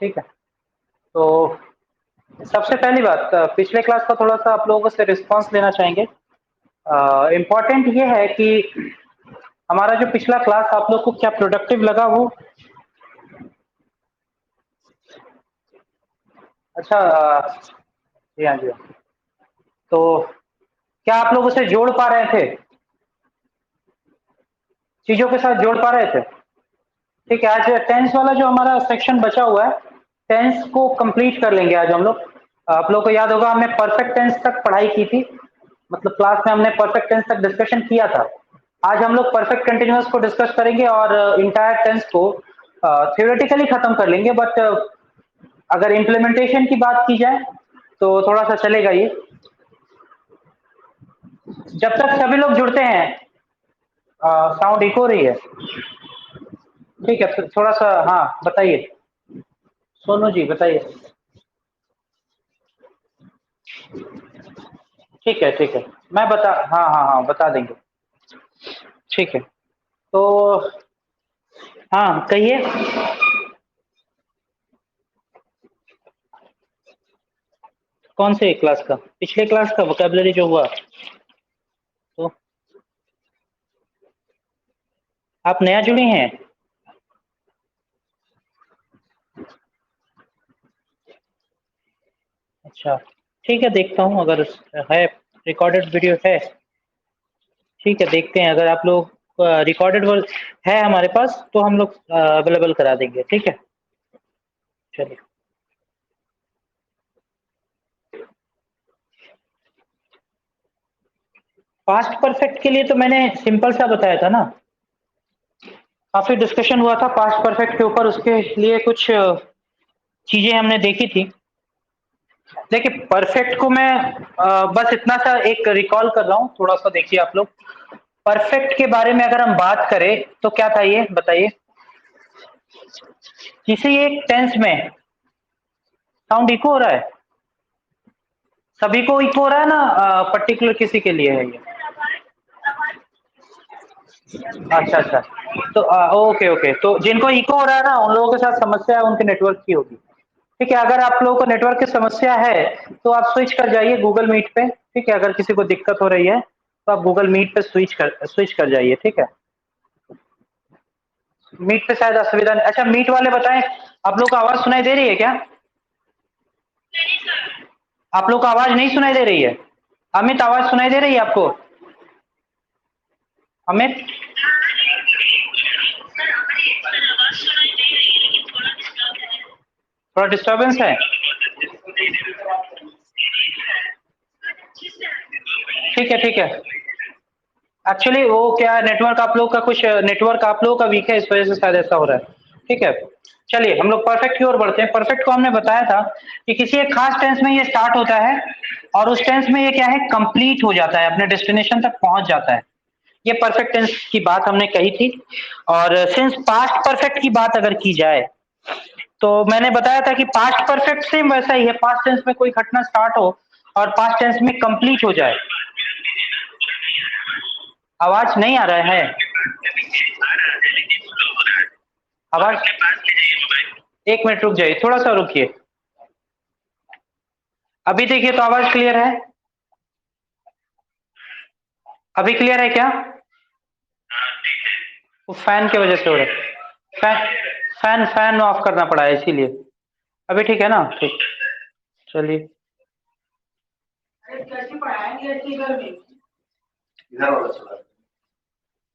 ठीक है। तो सबसे पहली बात, पिछले क्लास का थोड़ा सा आप लोगों से रिस्पांस लेना चाहेंगे। इम्पॉर्टेंट ये है कि हमारा जो पिछला क्लास आप लोग को क्या प्रोडक्टिव लगा वो। अच्छा, जी हाँ जी हाँ। तो क्या आप लोग उसे जोड़ पा रहे थे, चीजों के साथ जोड़ पा रहे थे? ठीक है, आज टेंस वाला जो हमारा सेक्शन बचा हुआ है, टेंस को कंप्लीट कर लेंगे आज हम लोग। आप लोग को याद होगा हमने परफेक्ट टेंस तक पढ़ाई की थी, मतलब क्लास में हमने परफेक्ट टेंस तक डिस्कशन किया था। आज हम लोग परफेक्ट कंटिन्यूअस को डिस्कस करेंगे और इंटायर टेंस को थ्योरेटिकली खत्म कर लेंगे, बट अगर इम्प्लीमेंटेशन की बात की जाए तो थोड़ा सा चलेगा ये। जब तक सभी लोग जुड़ते हैं, साउंड इको रही है। ठीक है, तो थोड़ा सा, हाँ बताइए सोनू जी, बताइए। ठीक है, मैं बता, हाँ हाँ हाँ बता देंगे। ठीक है, तो हाँ कहिए। कौन से क्लास का? पिछले क्लास का वोकैबुलरी जो हुआ? तो आप नया जुड़े हैं? अच्छा, ठीक है, देखता हूँ अगर है, रिकॉर्डेड वीडियो है। ठीक है, देखते हैं, अगर आप लोग रिकॉर्डेड है हमारे पास तो हम लोग अवेलेबल करा देंगे। ठीक है, चलिए। पास्ट परफेक्ट के लिए तो मैंने सिंपल सा बताया था ना, काफी डिस्कशन हुआ था पास्ट परफेक्ट के ऊपर, उसके लिए कुछ चीजें हमने देखी थी। देखिए, परफेक्ट को मैं बस इतना सा एक रिकॉल कर रहा हूँ, थोड़ा सा देखिए आप लोग। परफेक्ट के बारे में अगर हम बात करें तो क्या था ये बताइए। किसी एक टेंस में साउंड इको हो रहा है, सभी को इको हो रहा है ना, पर्टिकुलर किसी के लिए है ये? अच्छा अच्छा, तो ओके ओके, तो जिनको इको हो रहा है ना उन लोगों के साथ समस्या है, उनके नेटवर्क की होगी। ठीक है, अगर आप लोगों को नेटवर्क की समस्या है तो आप स्विच कर जाइए गूगल मीट पे। ठीक है, अगर किसी को दिक्कत हो रही है तो आप गूगल मीट पे स्विच कर जाइए। ठीक है, मीट पे शायद असुविधा नहीं। अच्छा, मीट वाले बताएं, आप लोग को आवाज सुनाई दे रही है क्या? आप लोग को आवाज नहीं सुनाई दे रही है? अमित, आवाज सुनाई दे रही है आपको? अमित, थोड़ा डिस्टर्बेंस है। ठीक है ठीक है, एक्चुअली वो क्या, नेटवर्क आप लोग का कुछ, नेटवर्क आप लोगों का वीक है, इस वजह से शायद ऐसा हो रहा है। ठीक है, चलिए हम लोग परफेक्ट की ओर बढ़ते हैं। परफेक्ट को हमने बताया था कि किसी एक खास टेंस में ये स्टार्ट होता है और उस टेंस में ये क्या है, कंप्लीट हो जाता है, अपने डेस्टिनेशन तक पहुंच जाता है। ये परफेक्ट टेंस की बात हमने कही थी। और सिंस पास्ट परफेक्ट की बात अगर की जाए तो मैंने बताया था कि पास्ट परफेक्ट सेम वैसा ही है, पास्ट टेंस में कोई घटना स्टार्ट हो और पास्ट टेंस में कंप्लीट हो जाए। आवाज नहीं आ रहा है? आवाज, एक मिनट रुक जाइए, थोड़ा सा रुकिए। अभी देखिए तो आवाज क्लियर है? अभी क्लियर है क्या? वो फैन की वजह से हो रहा है, फैन फैन फैन ऑफ करना पड़ा है इसीलिए। अभी ठीक है ना? ठीक, चलिए।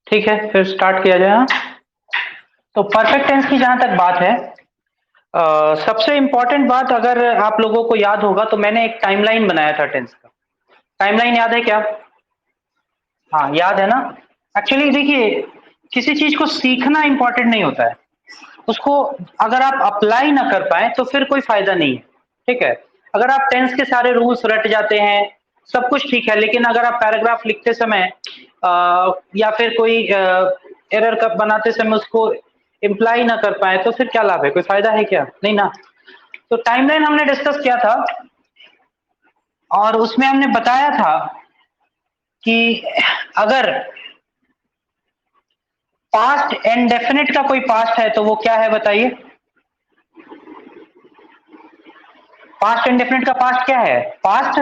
ठीक है, फिर स्टार्ट किया जाए। हाँ? तो परफेक्ट टेंस की जहां तक बात है, सबसे इंपॉर्टेंट बात अगर आप लोगों को याद होगा तो मैंने एक टाइमलाइन बनाया था टेंस का। टाइमलाइन याद है क्या? हाँ याद है ना? एक्चुअली देखिए, किसी चीज को सीखना इंपॉर्टेंट नहीं होता है, उसको अगर आप अप्लाई ना कर पाए तो फिर कोई फायदा नहीं है। ठीक है, अगर आप टेंस के सारे रूल्स रट जाते हैं, सब कुछ ठीक है, लेकिन अगर आप पैराग्राफ लिखते समय या फिर कोई एरर कब बनाते समय उसको इम्प्लाई ना कर पाए तो फिर क्या लाभ है, कोई फायदा है क्या? नहीं ना। तो टाइमलाइन हमने डिस्कस किया था और उसमें हमने बताया था कि अगर पास्ट इंडेफिनिट का कोई पास्ट है तो वो क्या है बताइए? पास्ट इंडेफिनिट का पास्ट क्या है? पास्ट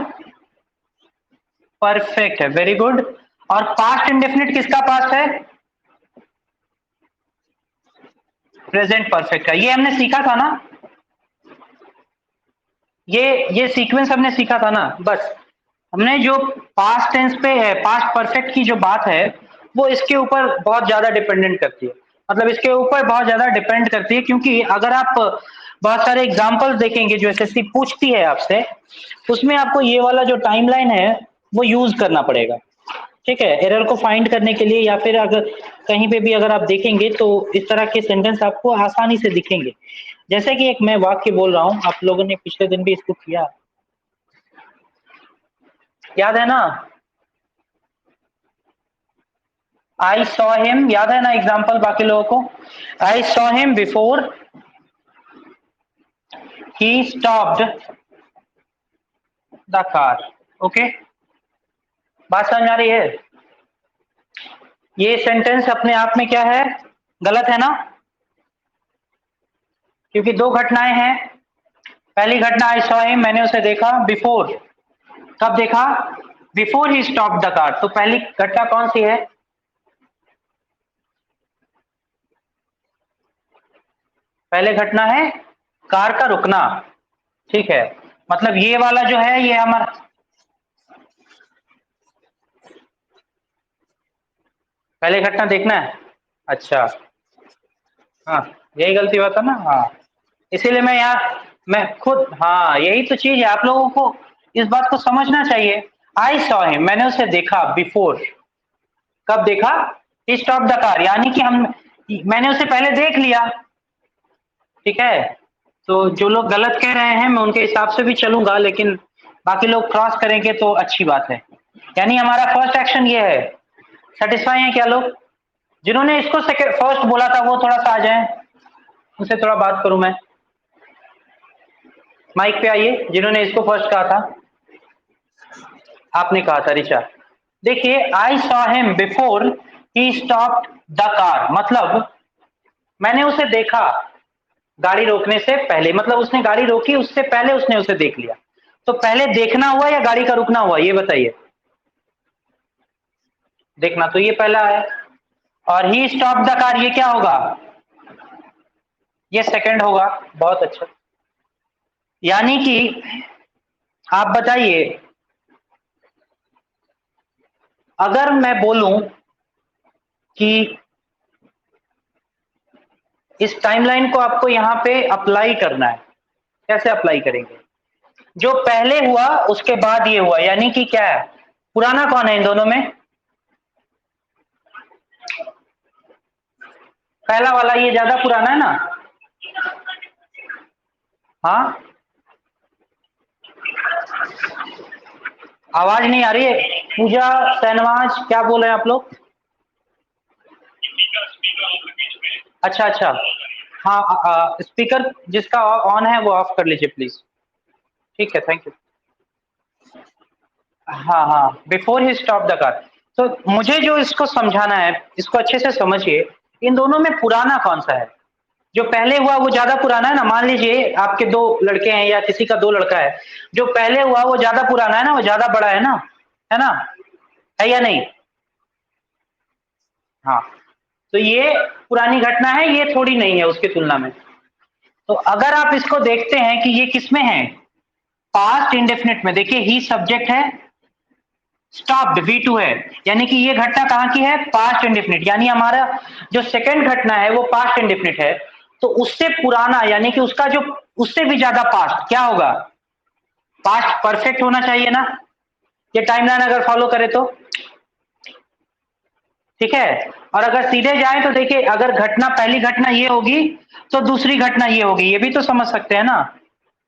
परफेक्ट है, वेरी गुड। और पास्ट इंडेफिनिट किसका पास्ट है? प्रेजेंट परफेक्ट का। ये हमने सीखा था ना, ये सीक्वेंस हमने सीखा था ना। बस हमने जो पास्ट टेंस पे है, पास्ट परफेक्ट की जो बात है, वो इसके ऊपर बहुत ज्यादा डिपेंडेंट करती है। मतलब इसके ऊपर बहुत ज्यादा डिपेंड करती है, क्योंकि अगर आप बहुत सारे एग्जांपल्स देखेंगे जो एसएससी पूछती है आपसे, उसमें आपको ये वाला जो टाइमलाइन है वो यूज करना पड़ेगा। ठीक है, एरर को फाइंड करने के लिए, या फिर अगर कहीं पे भी अगर आप देखेंगे तो इस तरह के सेंटेंस आपको आसानी से दिखेंगे। जैसे कि एक मैं वाक्य बोल रहा हूं, आप लोगों ने पिछले दिन भी इसको किया, याद है ना? आई सॉ हिम, याद है ना एग्जाम्पल बाकी लोगों को? I saw him before he stopped the car. Okay, बात समझ आ रही है? ये सेंटेंस अपने आप में क्या है? गलत है ना? क्योंकि दो घटनाएं हैं। पहली घटना आई सॉ हिम, मैंने उसे देखा। बिफोर, कब देखा? Before he stop the car. तो पहली घटना कौन सी है? पहले घटना है कार का रुकना। ठीक है, मतलब ये वाला जो है ये हमारा, पहले घटना देखना है। अच्छा, हाँ, यही गलती हुआ था ना। हाँ, इसीलिए मैं यहाँ, मैं खुद, हाँ यही तो चीज है, आप लोगों को इस बात को समझना चाहिए। आई सॉ हिम, मैंने उसे देखा। बिफोर, कब देखा? ही स्टॉप द कार, यानी कि हम, मैंने उसे पहले देख लिया। ठीक है, तो जो लोग गलत कह रहे हैं मैं उनके हिसाब से भी चलूंगा, लेकिन बाकी लोग क्रॉस करेंगे तो अच्छी बात है। यानी हमारा फर्स्ट एक्शन ये है। सेटिस्फाई है क्या लोग? जिन्होंने इसको सेकंड फर्स्ट बोला था वो थोड़ा सा आ जाए, उनसे थोड़ा बात करूं मैं। माइक पे आइए, जिन्होंने इसको फर्स्ट कहा था। आपने कहा था ऋचा। देखिए, I saw him before he stopped the car, मतलब मैंने उसे देखा गाड़ी रोकने से पहले, मतलब उसने गाड़ी रोकी उससे पहले उसने उसे देख लिया। तो पहले देखना हुआ या गाड़ी का रुकना हुआ, ये बताइए? देखना, तो ये पहला है। और ही स्टॉप द कार, ये क्या होगा? ये सेकंड होगा। बहुत अच्छा। यानी कि आप बताइए, अगर मैं बोलूं कि इस टाइमलाइन को आपको यहां पे अप्लाई करना है, कैसे अप्लाई करेंगे? जो पहले हुआ उसके बाद ये हुआ, यानी कि क्या है? पुराना कौन है इन दोनों में? पहला वाला, ये ज्यादा पुराना है ना? हाँ, आवाज नहीं आ रही है। पूजा, शहनवाज, क्या बोल रहे हैं आप लोग? अच्छा अच्छा, हाँ, स्पीकर जिसका ऑन है वो ऑफ कर लीजिए प्लीज। ठीक है, थैंक यू। हाँ हाँ, before he stop the car. तो मुझे जो इसको समझाना है, इसको अच्छे से समझिए, इन दोनों में पुराना कौन सा है? जो पहले हुआ वो ज्यादा पुराना है ना। मान लीजिए आपके दो लड़के हैं या किसी का दो लड़का है, जो पहले हुआ वो ज्यादा पुराना है ना, वो ज्यादा बड़ा है ना, है ना? है या नहीं? हाँ, तो ये पुरानी घटना है, ये थोड़ी नहीं है उसकी तुलना में। तो अगर आप इसको देखते हैं कि ये किसमें है, पास्ट इंडेफिनिट में, देखिए ही सब्जेक्ट है, स्टॉप्ड V2 है, यानी कि ये घटना कहाँ की है? Past indefinite. यानी हमारा जो सेकंड घटना है वो पास्ट इंडेफिनिट है। तो उससे पुराना, यानी कि उसका जो उससे भी ज्यादा पास्ट क्या होगा? पास्ट परफेक्ट होना चाहिए ना, ये टाइमलाइन अगर फॉलो करे तो। ठीक है, और अगर सीधे जाए तो देखिए, अगर घटना, पहली घटना ये होगी तो दूसरी घटना ये होगी, ये भी तो समझ सकते हैं ना।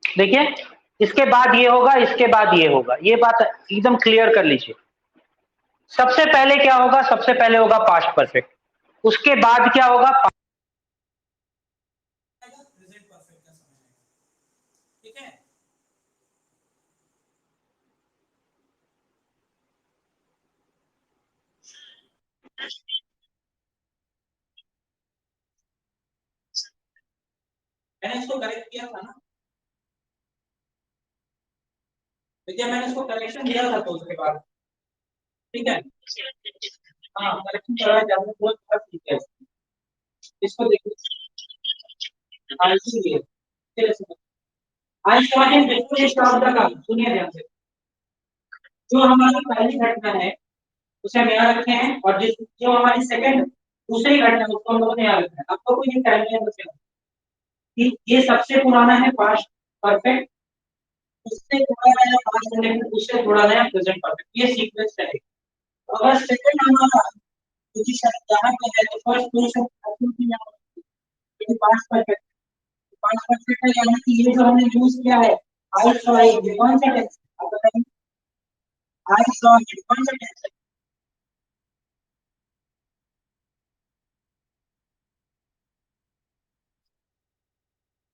देखिए, इसके बाद ये होगा, इसके बाद ये होगा, ये बात एकदम क्लियर कर लीजिए। सबसे पहले क्या होगा? सबसे पहले होगा पास्ट परफेक्ट, उसके बाद क्या होगा? प्रेजेंट परफेक्ट का समय आएगा। ठीक है, मैंने इसको करेक्ट किया था ना। विद्या मैंने उसको करेक्शन दिया था तो उसके बाद ठीक है। हाँ करेक्शन करवाया जाता है बहुत अच्छा ठीक है। इसको देखिए हाँ इसीलिए चलिए सुनो। आज स्टार्टिंग बिल्कुल स्टार्ट का काम सुनिए ध्यान से। जो हमारी पहली घटना है उसे हम यहाँ रखे हैं और जिस जो हमारी सेकंड दूसरी घटना है उसको हम लोगों ने यहाँ रखा है। आपको कोई ये टाइम लाइन बचेगा कि ये सबसे पुराना है पास्ट परफेक्ट, उससे थोड़ा नया पास्ट इंडेफिनिट, उससे थोड़ा नया प्रेजेंट परफेक्ट, ये सीक्वेंस चलेगा। अगर सेकंड हमारा पोजीशन यहाँ पे है तो फर्स्ट पोजीशन एब्सोल्युटली यहाँ पे पास्ट परफेक्ट। पास्ट परफेक्ट है यानी कि ये जो हमने यूज किया है आई सॉ इट, ये कौन सा टेंस है आप बताइए। आई सॉ इट कौन सा टेंस है?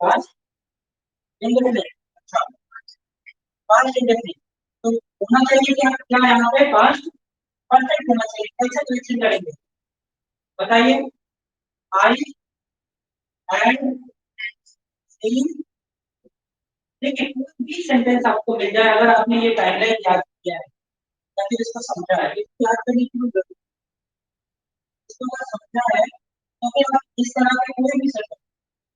Past indefinite. अच्छा पास्ट इंडेफिनिट तो होना चाहिए क्या क्या यहाँ पे पास्ट परफेक्ट होना चाहिए। कैसे करेक्शन करेंगे बताइए। आई एंड सीन, देखिए कोई भी सेंटेंस आपको मिल जाए अगर आपने ये टाइमलाइन याद किया है या फिर इसको समझा है, इसको याद करने की कोई जरूरत नहीं। इसको अगर समझा है तो फिर आप इस तरह के कोई भी सेंटेंस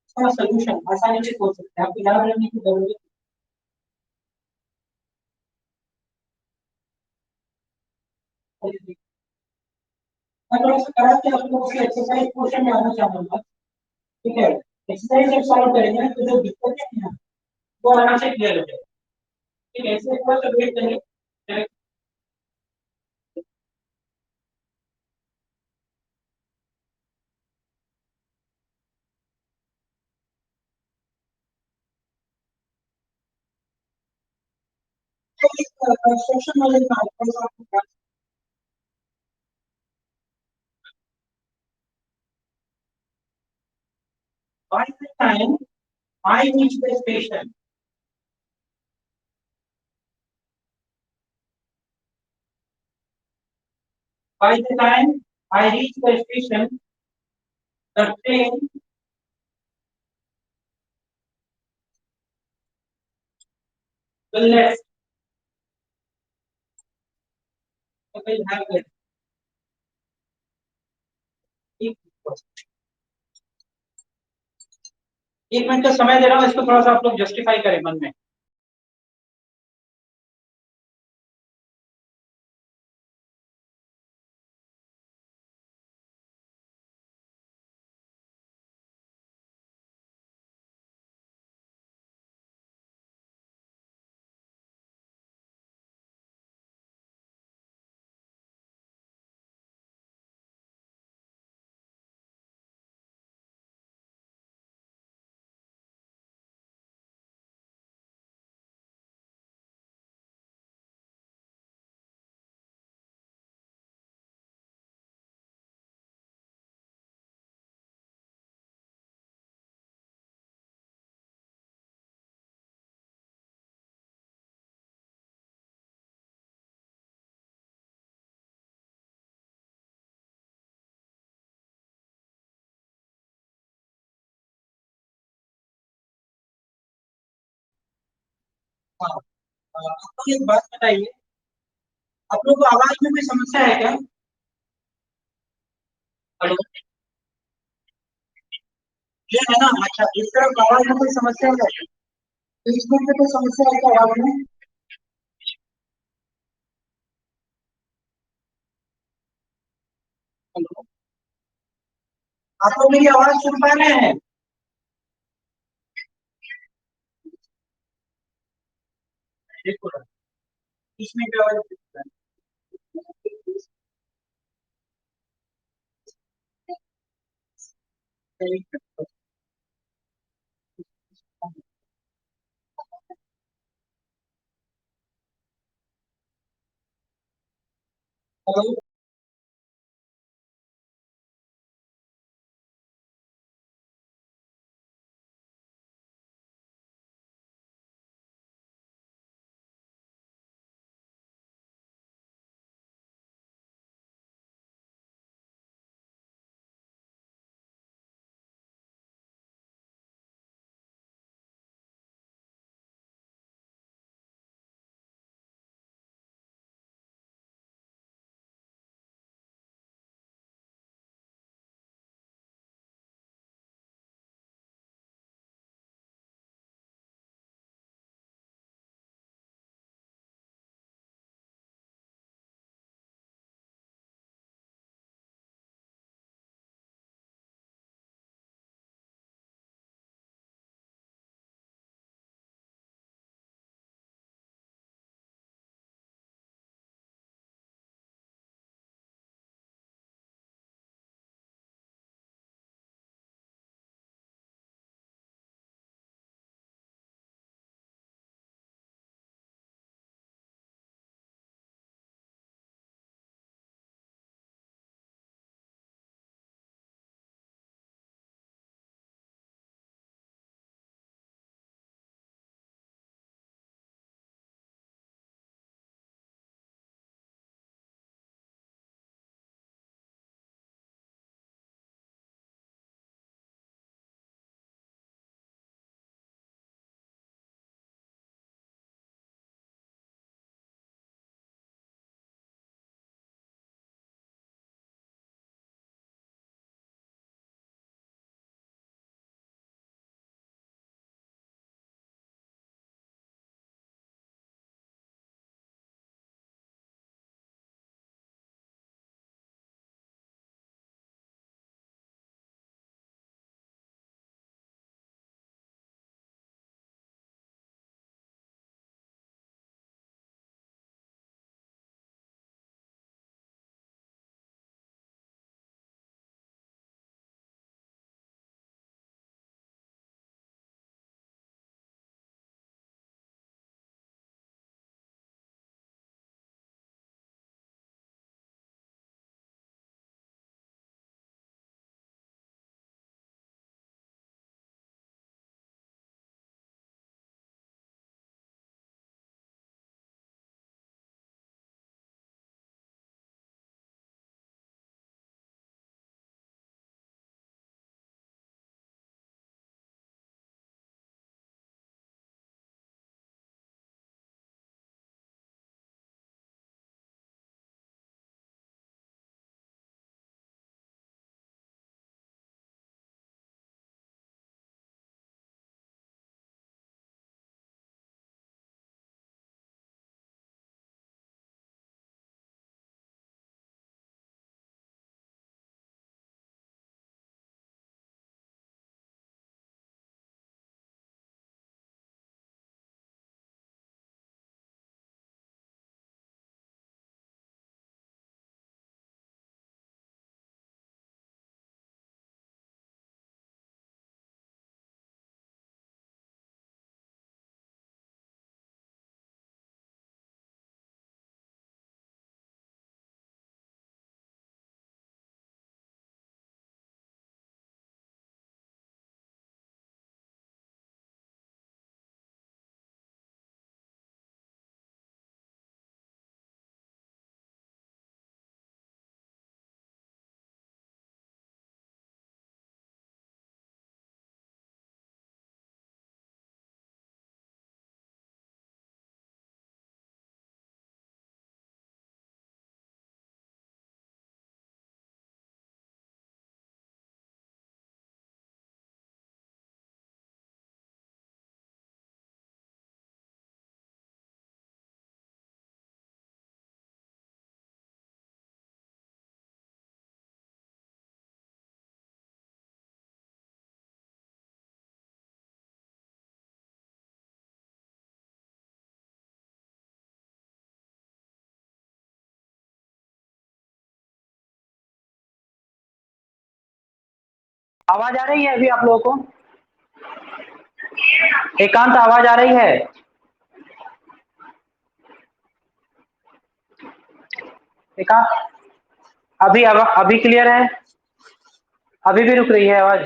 इसका सॉल्यूशन आसानी से सोच सकते हैं, आपको याद रखने की जरूरत नहीं। मैं थोड़ा सा करा के आपको उसी एक्सरसाइज पोर्शन में आना चाहूंगा। ठीक है एक्सरसाइज जब सॉल्व करेंगे तो जो दिक्कतें हैं ना वो आराम से क्लियर हो जाएगी। ठीक है इसलिए थोड़ा सा वेट करिए। कंस्ट्रक्शन वाले काम थोड़ा सा आपको by the time I reach the station, by the time I reach the station, the train will left, will have left. एक एक मिनट का समय दे रहा हूँ इसको थोड़ा सा आप लोग जस्टिफाई करें मन में। हाँ आपको एक बात बताइए, आप लोग को आवाज में कोई समस्या है क्या? हेलो ये है ना अच्छा इस तरफ आवाज में कोई समस्या है? इसमें में कोई समस्या है क्या आवाज में? हेलो आप लोग मेरी आवाज सुन पा रहे हैं? देखो इसमें क्या आवाज हेलो आवाज आ रही है अभी आप लोगों को? एकांत आवाज आ रही है? एकांत अभी क्लियर है? अभी भी रुक रही है आवाज?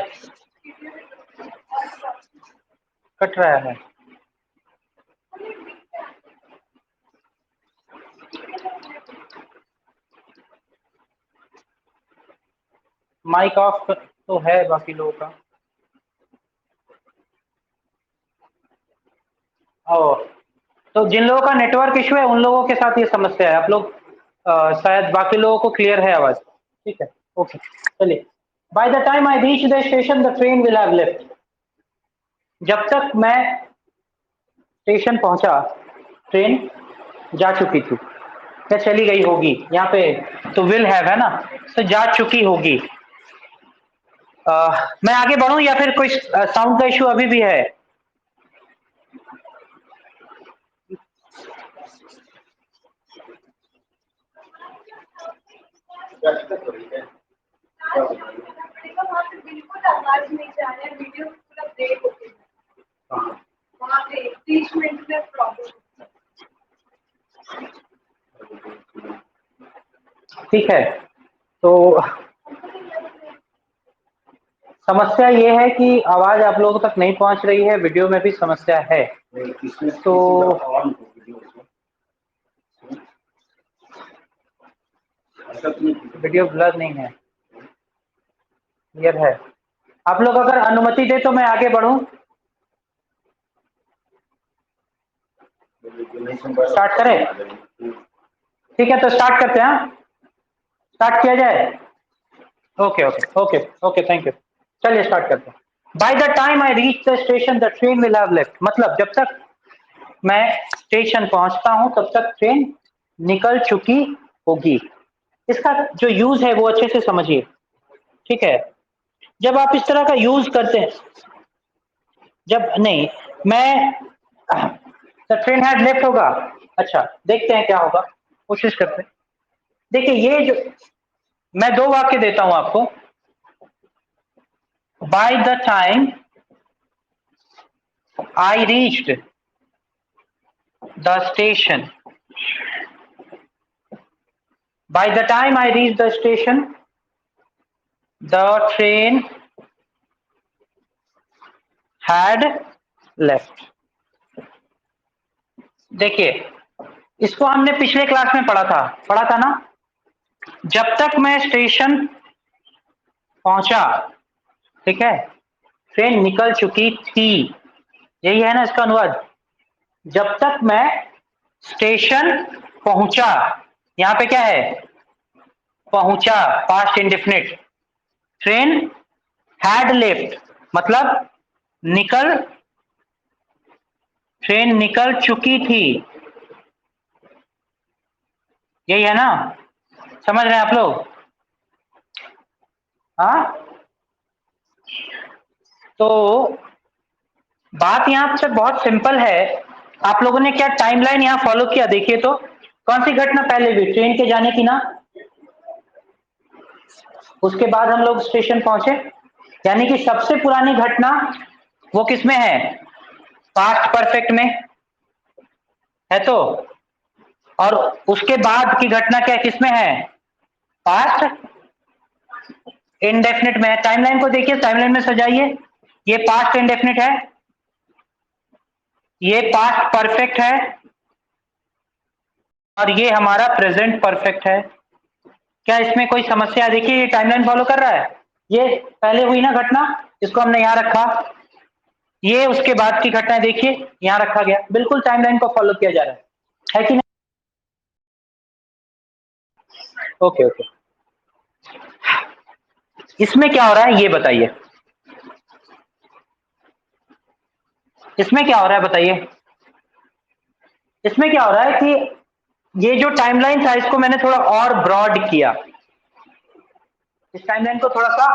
कट रहा है? माइक ऑफ तो है बाकी लोगों का। ओ, तो जिन लोगों का नेटवर्क इशू है उन लोगों के साथ ये समस्या है। आप लोग शायद बाकी लोगों को क्लियर है आवाज? ठीक है, ओके, चलिए। By the time I reach the station the train will have left. जब तक मैं स्टेशन पहुंचा ट्रेन जा चुकी थी, क्या चली गई होगी। यहाँ पे तो विल हैव है ना, तो जा चुकी होगी। मैं आगे बढ़ूं या फिर कोई साउंड का इशू अभी भी है? बिल्कुल आवाज नहीं जा रहा है, वीडियो पूरा ब्रेक होते हैं वहाँ पे 30 मिनट में प्रॉब्लम। ठीक है, तो समस्या ये है कि आवाज आप लोगों तक नहीं पहुंच रही है, वीडियो में भी समस्या है। तो वीडियो ब्लर नहीं है, क्लियर है। आप लोग अगर अनुमति दे तो मैं आगे बढ़ूं। स्टार्ट करें? ठीक है, तो स्टार्ट करते हैं। स्टार्ट किया जाए? Okay okay okay okay, thank you. चलिए स्टार्ट करते हैं। By the time I reach the station the train will have left. मतलब जब तक मैं स्टेशन पहुंचता हूं तब तक ट्रेन निकल चुकी होगी। इसका जो यूज है वो अच्छे से समझिए, ठीक है। जब आप इस तरह का यूज करते हैं, जब नहीं, मैं द ट्रेन हैड लेफ्ट होगा। अच्छा, देखते हैं क्या होगा, कोशिश करते हैं। देखिए, ये जो मैं दो वाक्य देता हूं आपको। By the time I reached the station, by the time I reached the station, the train had left। देखिए, इसको हमने पिछले क्लास में पढ़ा था ना। जब तक मैं स्टेशन पहुंचा, ठीक है, ट्रेन निकल चुकी थी। यही है ना इसका अनुवाद? जब तक मैं स्टेशन पहुंचा, यहां पे क्या है? पहुंचा, past indefinite. Train had left मतलब निकल ट्रेन निकल चुकी थी। यही है ना? समझ रहे हैं आप लोग? हाँ, तो बात यहाँ से बहुत सिंपल है। आप लोगों ने क्या टाइमलाइन यहाँ फॉलो किया? देखिए तो, कौन सी घटना पहले हुई? ट्रेन के जाने की ना। उसके बाद हम लोग स्टेशन पहुंचे, यानी कि सबसे पुरानी घटना वो किसमें है? पास्ट परफेक्ट में है तो। और उसके बाद की घटना क्या किसमें है? पास्ट इंडेफिनिट में है। टाइमलाइन को देखिए, टाइमलाइन में सजाइए। ये पास्ट इंडेफिनिट है, ये पास्ट परफेक्ट है, और ये हमारा प्रेजेंट परफेक्ट है। क्या इसमें कोई समस्या? देखिए, ये टाइमलाइन फॉलो कर रहा है। ये पहले हुई ना घटना, इसको हमने यहां रखा। ये उसके बाद की घटना, देखिए यहां रखा गया। बिल्कुल टाइमलाइन को फॉलो किया जा रहा है कि नहीं? Okay okay. इसमें क्या हो रहा है ये बताइए? इसमें क्या हो रहा है बताइए? इसमें क्या हो रहा है कि ये जो टाइमलाइन था इसको मैंने थोड़ा और ब्रॉड किया। इस टाइमलाइन को थोड़ा सा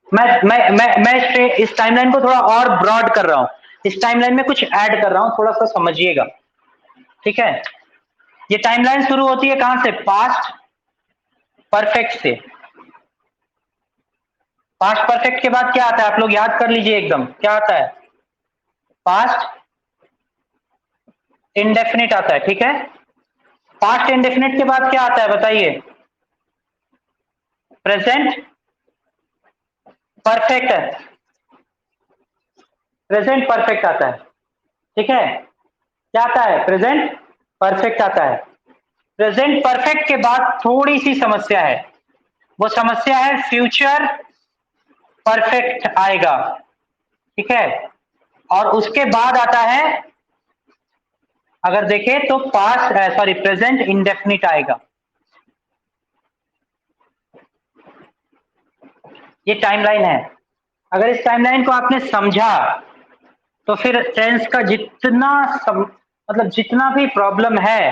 मैं इस टाइमलाइन को थोड़ा और ब्रॉड कर रहा हूं। इस टाइमलाइन में कुछ ऐड कर रहा हूं, थोड़ा सा समझिएगा, ठीक है। ये टाइमलाइन शुरू होती है कहां से? पास्ट परफेक्ट से। पास्ट परफेक्ट के बाद क्या आता है, आप लोग याद कर लीजिए एकदम, क्या आता है? पास्ट इंडेफिनिट आता है, ठीक है। पास्ट इंडेफिनिट के बाद क्या आता है बताइए? प्रेजेंट परफेक्ट है, प्रेजेंट परफेक्ट आता है, ठीक है। क्या आता है? प्रेजेंट परफेक्ट आता है। प्रेजेंट परफेक्ट के बाद थोड़ी सी समस्या है, वो समस्या है फ्यूचर परफेक्ट आएगा, ठीक है। और उसके बाद आता है, अगर देखें तो पास्ट सॉरी प्रेजेंट इंडेफिनिट आएगा। ये टाइमलाइन है। अगर इस टाइमलाइन को आपने समझा तो फिर टेंस का मतलब जितना भी प्रॉब्लम है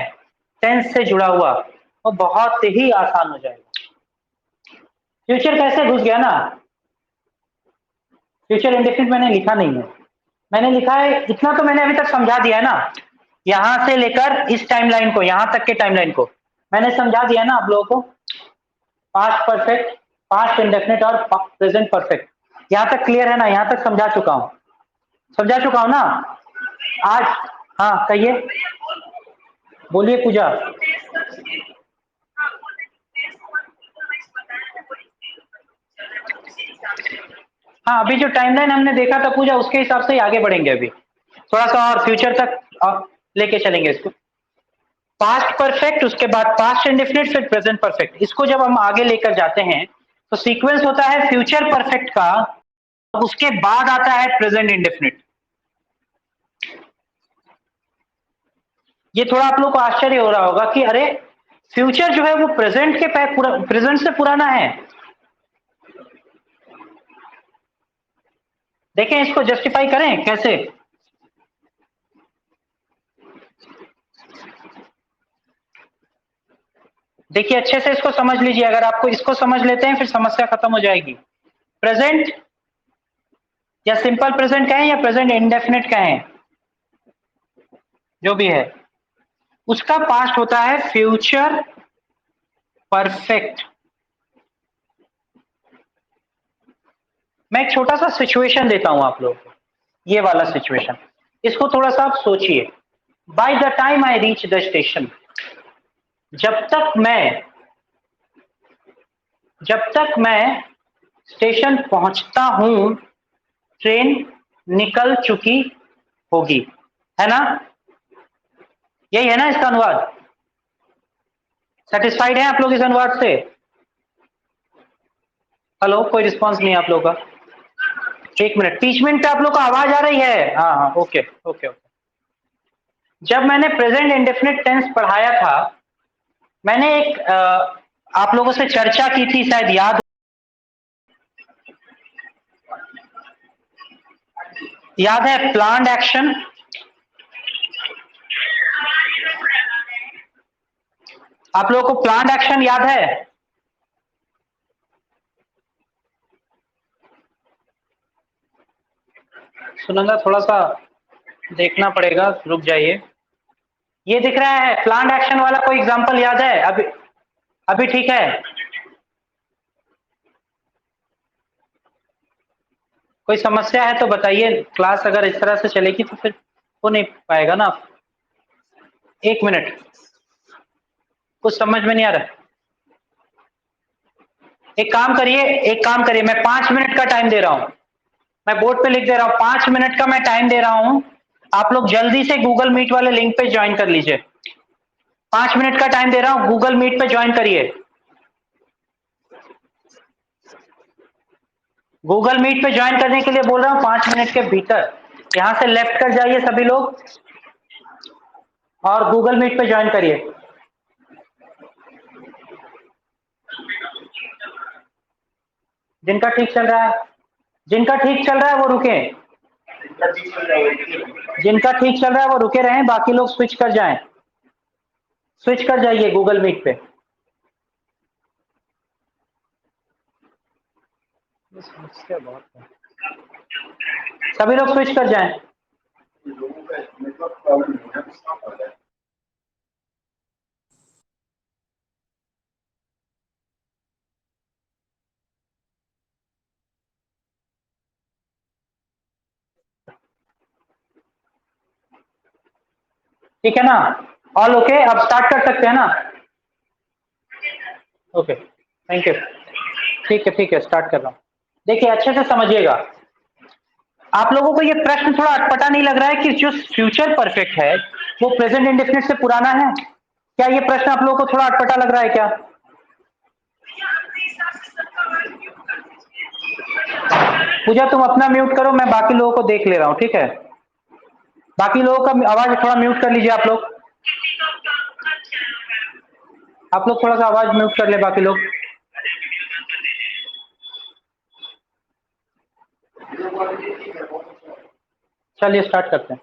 टेंस से जुड़ा हुआ वो बहुत ही आसान हो जाएगा। फ्यूचर कैसे घुस गया ना, फ्यूचर इंडेफिनिट मैंने लिखा नहीं है, मैंने लिखा है इतना तो मैंने अभी तक समझा दिया है ना, यहां से लेकर इस टाइमलाइन को, यहां तक के टाइमलाइन को मैंने समझा दिया ना आप लोगों को। पास्ट परफेक्ट, पास्ट इंडेफिनिट और प्रेजेंट परफेक्ट, यहां तक क्लियर है ना? यहां तक समझा चुका हूं, समझा चुका हूं ना आज? हाँ कहिए, बोलिए पूजा। हाँ अभी जो टाइमलाइन हमने देखा था पूजा, उसके हिसाब से ही आगे बढ़ेंगे। अभी थोड़ा सा और फ्यूचर तक लेके चलेंगे इसको। पास्ट परफेक्ट, उसके बाद पास्ट इंडेफिनिट, फिर प्रेजेंट परफेक्ट। इसको जब हम आगे लेकर जाते हैं तो सीक्वेंस होता है फ्यूचर परफेक्ट का, उसके बाद आता है प्रेजेंट इंडेफिनिट। ये थोड़ा आप लोग को आश्चर्य हो रहा होगा कि अरे फ्यूचर जो है वो प्रेजेंट के प्रेजेंट से पुराना है। देखें इसको जस्टिफाई करें कैसे। देखिए अच्छे से इसको समझ लीजिए, अगर आपको इसको समझ लेते हैं फिर समस्या खत्म हो जाएगी। प्रेजेंट या सिंपल प्रेजेंट कहें या प्रेजेंट इंडेफिनिट कहें, जो भी है, उसका पास्ट होता है फ्यूचर परफेक्ट। मैं एक छोटा सा सिचुएशन देता हूं आप लोगों को, ये वाला सिचुएशन, इसको थोड़ा सा आप सोचिए। By the time I reach the station, जब तक मैं जब तक मैं स्टेशन पहुंचता हूं ट्रेन निकल चुकी होगी, है ना? यही है ना इसका अनुवाद? सेटिस्फाइड है आप लोग इस अनुवाद से? हेलो, कोई रिस्पांस नहीं आप लोगों का। एक मिनट, 30 मिनट पे आप लोग को आवाज आ रही है? हाँ हाँ, ओके ओके ओके। जब मैंने प्रेजेंट इंडेफिनिट टेंस पढ़ाया था, मैंने एक आप लोगों से चर्चा की थी, शायद याद है? प्लान्ड एक्शन, आप लोगों को प्लान्ड एक्शन याद है? सुनंदा थोड़ा सा देखना पड़ेगा, रुक जाइए। ये दिख रहा है प्लान्ड एक्शन वाला, कोई एग्जांपल याद है? अभी अभी ठीक है? कोई समस्या है तो बताइए, क्लास अगर इस तरह से चलेगी तो फिर हो नहीं पाएगा ना। एक मिनट, कुछ समझ में नहीं आ रहा। एक काम करिए, मैं 5 मिनट का टाइम दे रहा हूं, मैं बोर्ड पे लिख दे रहा हूं, 5 मिनट का मैं टाइम दे रहा हूं। आप लोग जल्दी से गूगल मीट वाले लिंक पे ज्वाइन कर लीजिए। 5 मिनट का टाइम दे रहा हूं, गूगल मीट पे ज्वाइन करिए। गूगल मीट पे ज्वाइन करने के लिए बोल रहा हूं, 5 मिनट के भीतर। यहां से लेफ्ट कर जाइए सभी लोग और गूगल मीट पे ज्वाइन करिए। जिनका ठीक चल रहा है, जिनका ठीक चल रहा है वो रुके, जिनका ठीक चल रहा है वो रुके रहें, बाकी लोग स्विच कर जाएं, स्विच कर जाइए गूगल मीट पे। समस्या बहुत है, सभी लोग स्विच कर जाएं। ठीक है ना? All okay? अब स्टार्ट कर सकते हैं ना? Okay, thank you. ठीक है, स्टार्ट कर रहा हूँ। देखिए अच्छे से समझिएगा। आप लोगों को ये प्रश्न थोड़ा अटपटा नहीं लग रहा है कि जो फ्यूचर परफेक्ट है वो प्रेजेंट इंडेफिनिट से पुराना है? क्या ये प्रश्न आप लोगों को थोड़ा अटपटा लग रहा है क्या? पूजा तुम अपना म्यूट करो, मैं बाकी लोगों को देख ले रहा हूँ, ठीक है? बाकी लोगों का आवाज थोड़ा म्यूट कर लीजिए आप लोग। आप लोग थोड़ा सा आवाज म्यूट कर ले बाकी लोग। चलिए स्टार्ट करते हैं।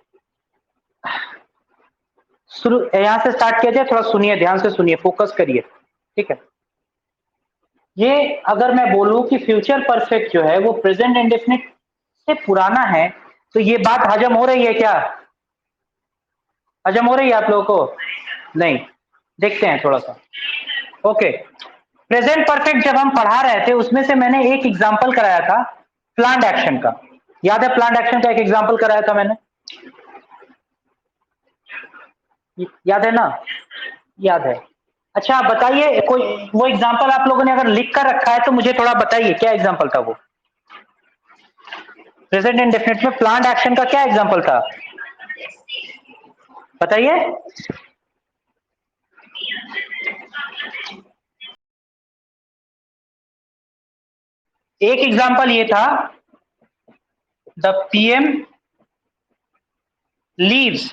शुरू यहां से स्टार्ट किया जाए, थोड़ा सुनिए, ध्यान से सुनिए, फोकस करिए, ठीक है? ये अगर मैं बोलूं कि फ्यूचर परफेक्ट जो है वो प्रेजेंट इंडेफिनिट से पुराना है, तो ये बात हजम हो रही है क्या? हजम हो रही है आप लोगों को? नहीं। देखते हैं थोड़ा सा। ओके, प्रेजेंट परफेक्ट जब हम पढ़ा रहे थे उसमें से मैंने एक एग्जांपल कराया था प्लान्ड एक्शन का। याद है? प्लान्ड एक्शन का एक एग्जांपल कराया था मैंने, याद है ना? याद है। अच्छा आप बताइए, कोई वो एग्जांपल आप लोगों ने अगर लिख कर रखा है तो मुझे थोड़ा बताइए क्या एग्जांपल था वो? प्रेजेंट इंडेफिनिट में प्लान्ड एक्शन का क्या एग्जांपल था? बताइए। एक एग्जांपल ये था, the PM leaves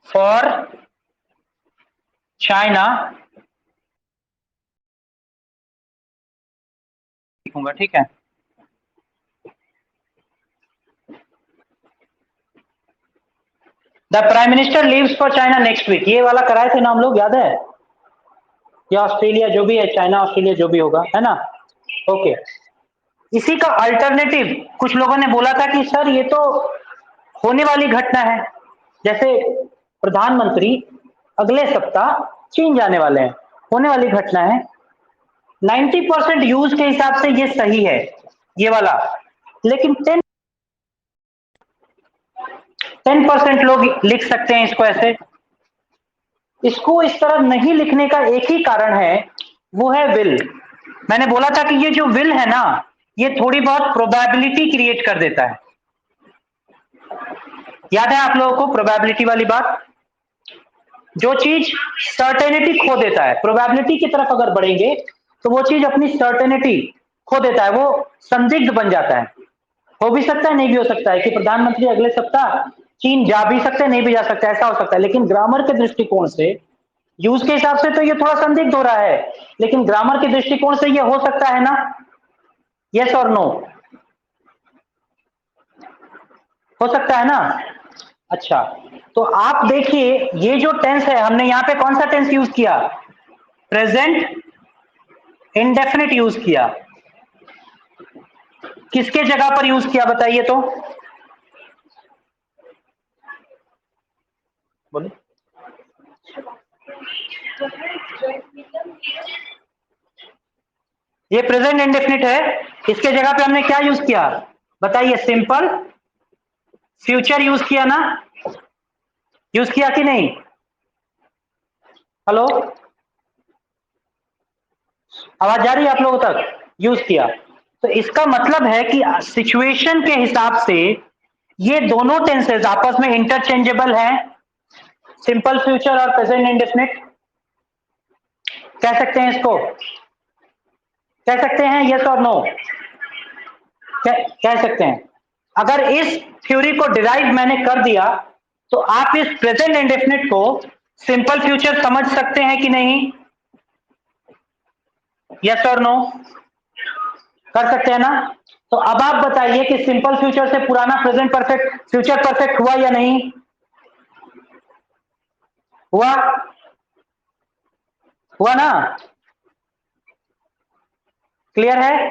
for China, लिखूंगा, ठीक है? The prime minister leaves for China next week, ये वाला कराए थे ना हम लोग, याद है? या ऑस्ट्रेलिया, जो भी है, चाइना ऑस्ट्रेलिया जो भी होगा, है ना? ओके। इसी का अल्टरनेटिव कुछ लोगों ने बोला था कि सर ये तो होने वाली घटना है, जैसे प्रधानमंत्री अगले सप्ताह चीन जाने वाले हैं, होने वाली घटना है। 90% यूज के हिसाब से ये सही है, ये वाला। लेकिन 10% लोग लिख सकते हैं इसको ऐसे। इसको इस तरह नहीं लिखने का एक ही कारण है, वो है विल। मैंने बोला था कि ये जो विल है ना, ये थोड़ी बहुत प्रोबेबिलिटी क्रिएट कर देता है। याद है आप लोगों को प्रोबेबिलिटी वाली बात? जो चीज सर्टेनिटी खो देता है, प्रोबेबिलिटी की तरफ अगर बढ़ेंगे तो वो चीज अपनी सर्टेनिटी खो देता है, वो संदिग्ध बन जाता है। हो भी सकता है, नहीं भी हो सकता है कि प्रधानमंत्री अगले सप्ताह चीन जा भी सकते हैं, नहीं भी जा सकते, ऐसा हो सकता है। लेकिन ग्रामर के दृष्टिकोण से, यूज के हिसाब से तो ये थोड़ा संदिग्ध हो रहा है, लेकिन ग्रामर के दृष्टिकोण से ये हो सकता है ना? यस और नो? हो सकता है ना? अच्छा, तो आप देखिए ये जो टेंस है, हमने यहां पे कौन सा टेंस यूज किया? प्रेजेंट इंडेफिनिट यूज किया। किसके जगह पर यूज किया बताइए तो? बोलिए। ये प्रेजेंट इंडेफिनिट है, इसके जगह पे हमने क्या यूज किया बताइए? सिंपल फ्यूचर यूज किया ना? यूज किया कि नहीं? हेलो, आवाज जा रही है आप लोगों तक? यूज किया। तो इसका मतलब है कि सिचुएशन के हिसाब से ये दोनों टेंसेस आपस में इंटरचेंजेबल हैं, सिंपल फ्यूचर और प्रेजेंट इंडेफिनिट। कह सकते हैं इसको? कह सकते हैं यस और नो? कह सकते हैं। अगर इस थ्योरी को डिराइव मैंने कर दिया तो आप इस प्रेजेंट इंडेफिनिट को सिंपल फ्यूचर समझ सकते हैं कि नहीं? यस और नो? कर सकते हैं ना? तो अब आप बताइए कि सिंपल फ्यूचर से पुराना प्रेजेंट परफेक्ट फ्यूचर परफेक्ट हुआ या नहीं हुआ? हुआ ना? क्लियर है?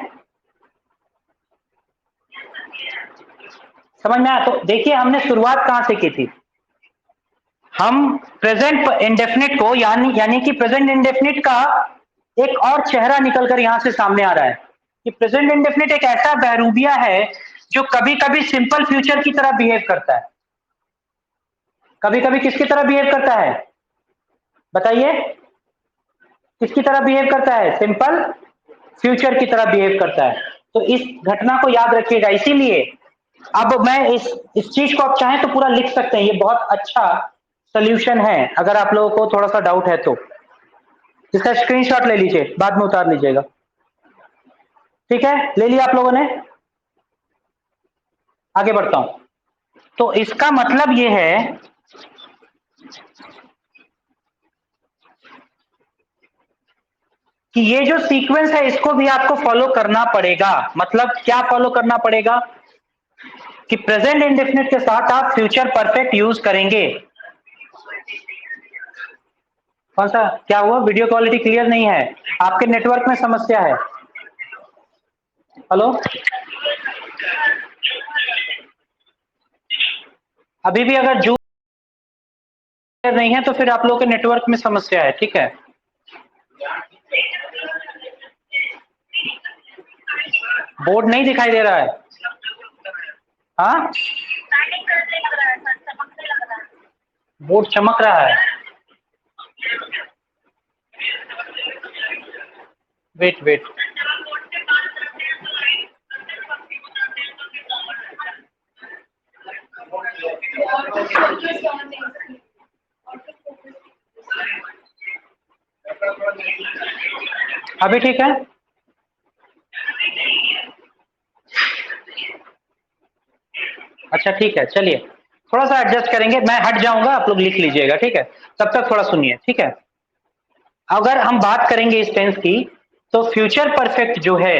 समझ में आया? तो देखिए हमने शुरुआत कहां से की थी। हम प्रेजेंट इंडेफिनिट को यानी यानी कि प्रेजेंट इंडेफिनिट का एक और चेहरा निकलकर यहां से सामने आ रहा है कि प्रेजेंट इंडेफिनिट एक ऐसा बहरूबिया है जो कभी कभी सिंपल फ्यूचर की तरह बिहेव करता है। कभी कभी किसकी तरह बिहेव करता है, बताइए किसकी तरह बिहेव करता है, सिंपल फ्यूचर की तरह बिहेव करता है। तो इस घटना को याद रखिएगा। इसीलिए अब मैं इस चीज को आप चाहें तो पूरा लिख सकते हैं, ये बहुत अच्छा सोल्यूशन है। अगर आप लोगों को थोड़ा सा डाउट है तो इसका स्क्रीनशॉट ले लीजिए, बाद में उतार लीजिएगा। ठीक है, ले लिया आप लोगों ने? आगे बढ़ता हूं। तो इसका मतलब ये है कि ये जो सीक्वेंस है इसको भी आपको फॉलो करना पड़ेगा। मतलब क्या फॉलो करना पड़ेगा कि प्रेजेंट इंडेफिनिट के साथ आप फ्यूचर परफेक्ट यूज करेंगे। कौन सा, क्या हुआ? वीडियो क्वालिटी क्लियर नहीं है, आपके नेटवर्क में समस्या है। हेलो, अभी भी अगर जूम नहीं है तो फिर आप लोगों के नेटवर्क में समस्या है। ठीक है, बोर्ड नहीं दिखाई दे रहा है? हाँ, बोर्ड चमक रहा है। वेट वेट, अभी ठीक है? अच्छा ठीक है, चलिए थोड़ा सा एडजस्ट करेंगे, मैं हट जाऊंगा, आप लोग लिख लीजिएगा। ठीक है, तब तक थोड़ा सुनिए। ठीक है, अगर हम बात करेंगे इस टेंस की तो फ्यूचर परफेक्ट जो है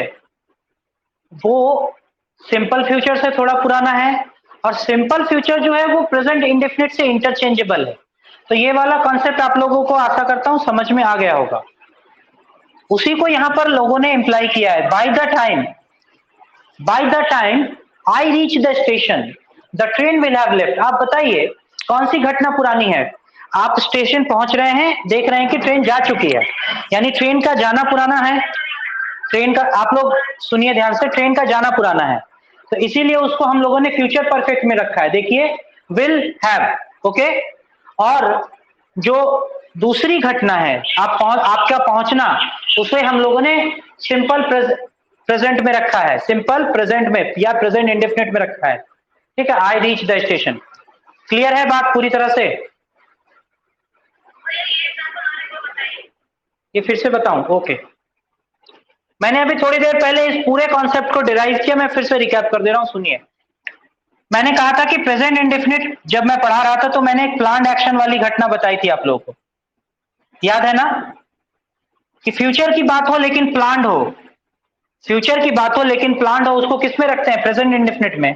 वो सिंपल फ्यूचर से थोड़ा पुराना है, और सिंपल फ्यूचर जो है वो प्रेजेंट इंडेफिनिट से इंटरचेंजेबल है। तो ये वाला कॉन्सेप्ट आप लोगों को आशा करता हूं समझ में आ गया होगा। उसी को यहां पर लोगों ने इंप्लाई किया है। By the time I reach the station the train will have left. आप बताइए कौन सी घटना पुरानी है? आप स्टेशन पहुंच रहे हैं, देख रहे हैं कि ट्रेन जा चुकी है, यानी ट्रेन का जाना पुराना है। ट्रेन का, आप लोग सुनिए ध्यान से, ट्रेन का जाना पुराना है, तो इसीलिए उसको हम लोगों ने फ्यूचर परफेक्ट में रखा है। देखिए, विल हैव, ओके। और जो दूसरी घटना है आपका पहुंचना, उसे हम लोगों ने सिंपल प्रेजेंट में रखा है, सिंपल प्रेजेंट में या प्रेजेंट इंडेफिनिट में रखा है। ठीक है, I reach the station. Clear है बात पूरी तरह से? ये फिर से बताऊं? ओके, मैंने अभी थोड़ी देर पहले इस पूरे कॉन्सेप्ट को डिराइव किया, मैं फिर से रिकैप कर दे रहा हूं, सुनिए। मैंने कहा था कि प्रेजेंट इंडेफिनिट जब मैं पढ़ा रहा था तो मैंने एक प्लान्ड एक्शन वाली घटना बताई थी आप लोगों को, याद है ना? कि फ्यूचर की बात हो लेकिन प्लान्ड हो, फ्यूचर की बात हो लेकिन प्लान्ड हो, उसको किस में रखते हैं? प्रेजेंट इंडेफिनिट में।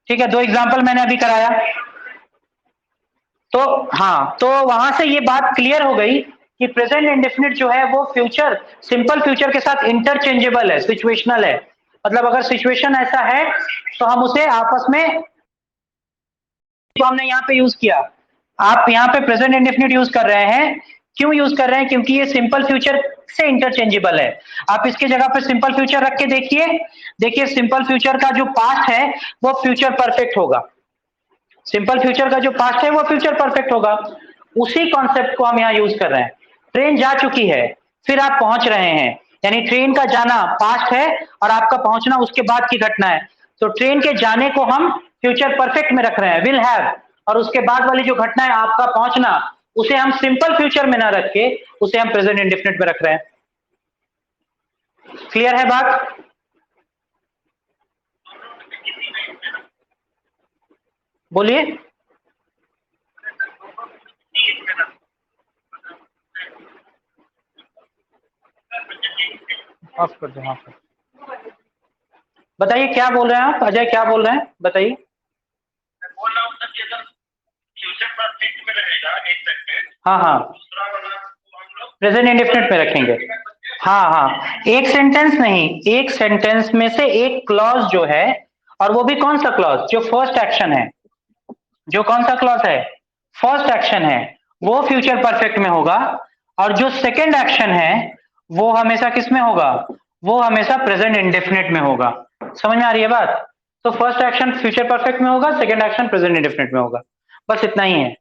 ठीक है, दो एग्जांपल मैंने अभी कराया। तो हाँ, तो वहां से ये बात क्लियर हो गई कि प्रेजेंट इंडेफिनिट जो है वो फ्यूचर, सिंपल फ्यूचर के साथ इंटरचेंजेबल है, सिचुएशनल है। मतलब अगर सिचुएशन ऐसा है तो हम उसे आपस में, तो हमने यहाँ पे यूज किया, आप यहाँ पे प्रेजेंट इंडेफिनिट यूज कर रहे हैं। क्यों यूज कर रहे हैं? क्योंकि ये सिंपल फ्यूचर से इंटरचेंजेबल है। आप इसके जगह पे सिंपल फ्यूचर रख के देखिए, देखिए सिंपल फ्यूचर का जो पास्ट है वो फ्यूचर परफेक्ट होगा, सिंपल फ्यूचर का जो पास्ट है वो फ्यूचर परफेक्ट होगा। उसी कॉन्सेप्ट को हम यहाँ यूज कर रहे हैं। ट्रेन जा चुकी है, फिर आप पहुंच रहे हैं, यानी ट्रेन का जाना पास्ट है और आपका पहुंचना उसके बाद की घटना है। तो ट्रेन के जाने को हम फ्यूचर परफेक्ट में रख रहे हैं, विल हैव, और उसके बाद वाली जो घटना है आपका पहुंचना, उसे हम सिंपल फ्यूचर में ना रख के उसे हम प्रेजेंट इंडेफिनिट में रख रहे हैं। क्लियर है बात? बोलिए। ऑफ कर दो, ऑफ कर। बताइए क्या बोल रहे हैं आप? अजय क्या बोल रहे हैं, बताइए। बोल रहा हूँ सर कि अगर फ्यूचर परफेक्ट में रहेगा एक सेकंड, हाँ हाँ, दूसरा वाला हम लोग प्रेजेंट इंडेफिनिट में रखेंगे। हाँ हाँ, एक सेंटेंस नहीं, एक सेंटेंस में से एक क्लॉज जो है, और वो भी कौन सा क्लॉज? जो फर्स्ट एक्शन है, जो कौन सा क्लॉज है? फर्स्ट एक्शन है, वो फ्यूचर परफेक्ट में होगा। और जो सेकंड एक्शन है वो हमेशा किस में होगा? वो हमेशा प्रेजेंट इंडेफिनिट में होगा। समझ में आ रही है बात? तो फर्स्ट एक्शन फ्यूचर परफेक्ट में होगा, सेकंड एक्शन प्रेजेंट इंडेफिनिट में होगा, बस इतना ही है।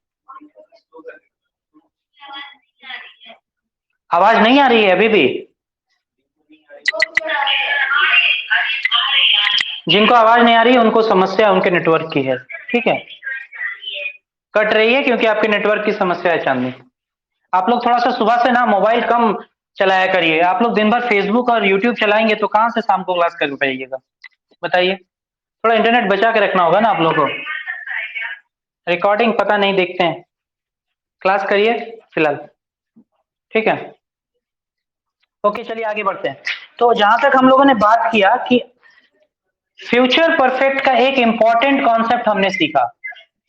आवाज नहीं आ रही है अभी भी? जिनको आवाज नहीं आ रही है उनको समस्या उनके नेटवर्क की है, ठीक है। कट रही है क्योंकि आपके नेटवर्क की समस्या है चांदनी। आप लोग थोड़ा सा सुबह से ना मोबाइल कम चलाया करिए। आप लोग दिन भर फेसबुक और यूट्यूब चलाएंगे तो कहाँ से शाम को क्लास कर पाइएगा, बताइए। थोड़ा इंटरनेट बचा के रखना होगा ना आप लोगों को। रिकॉर्डिंग पता नहीं देखते हैं, क्लास करिए फिलहाल, ठीक है। ओके चलिए आगे बढ़ते हैं। तो जहां तक हम लोगों ने बात किया कि फ्यूचर परफेक्ट का एक इंपॉर्टेंट कॉन्सेप्ट हमने सीखा।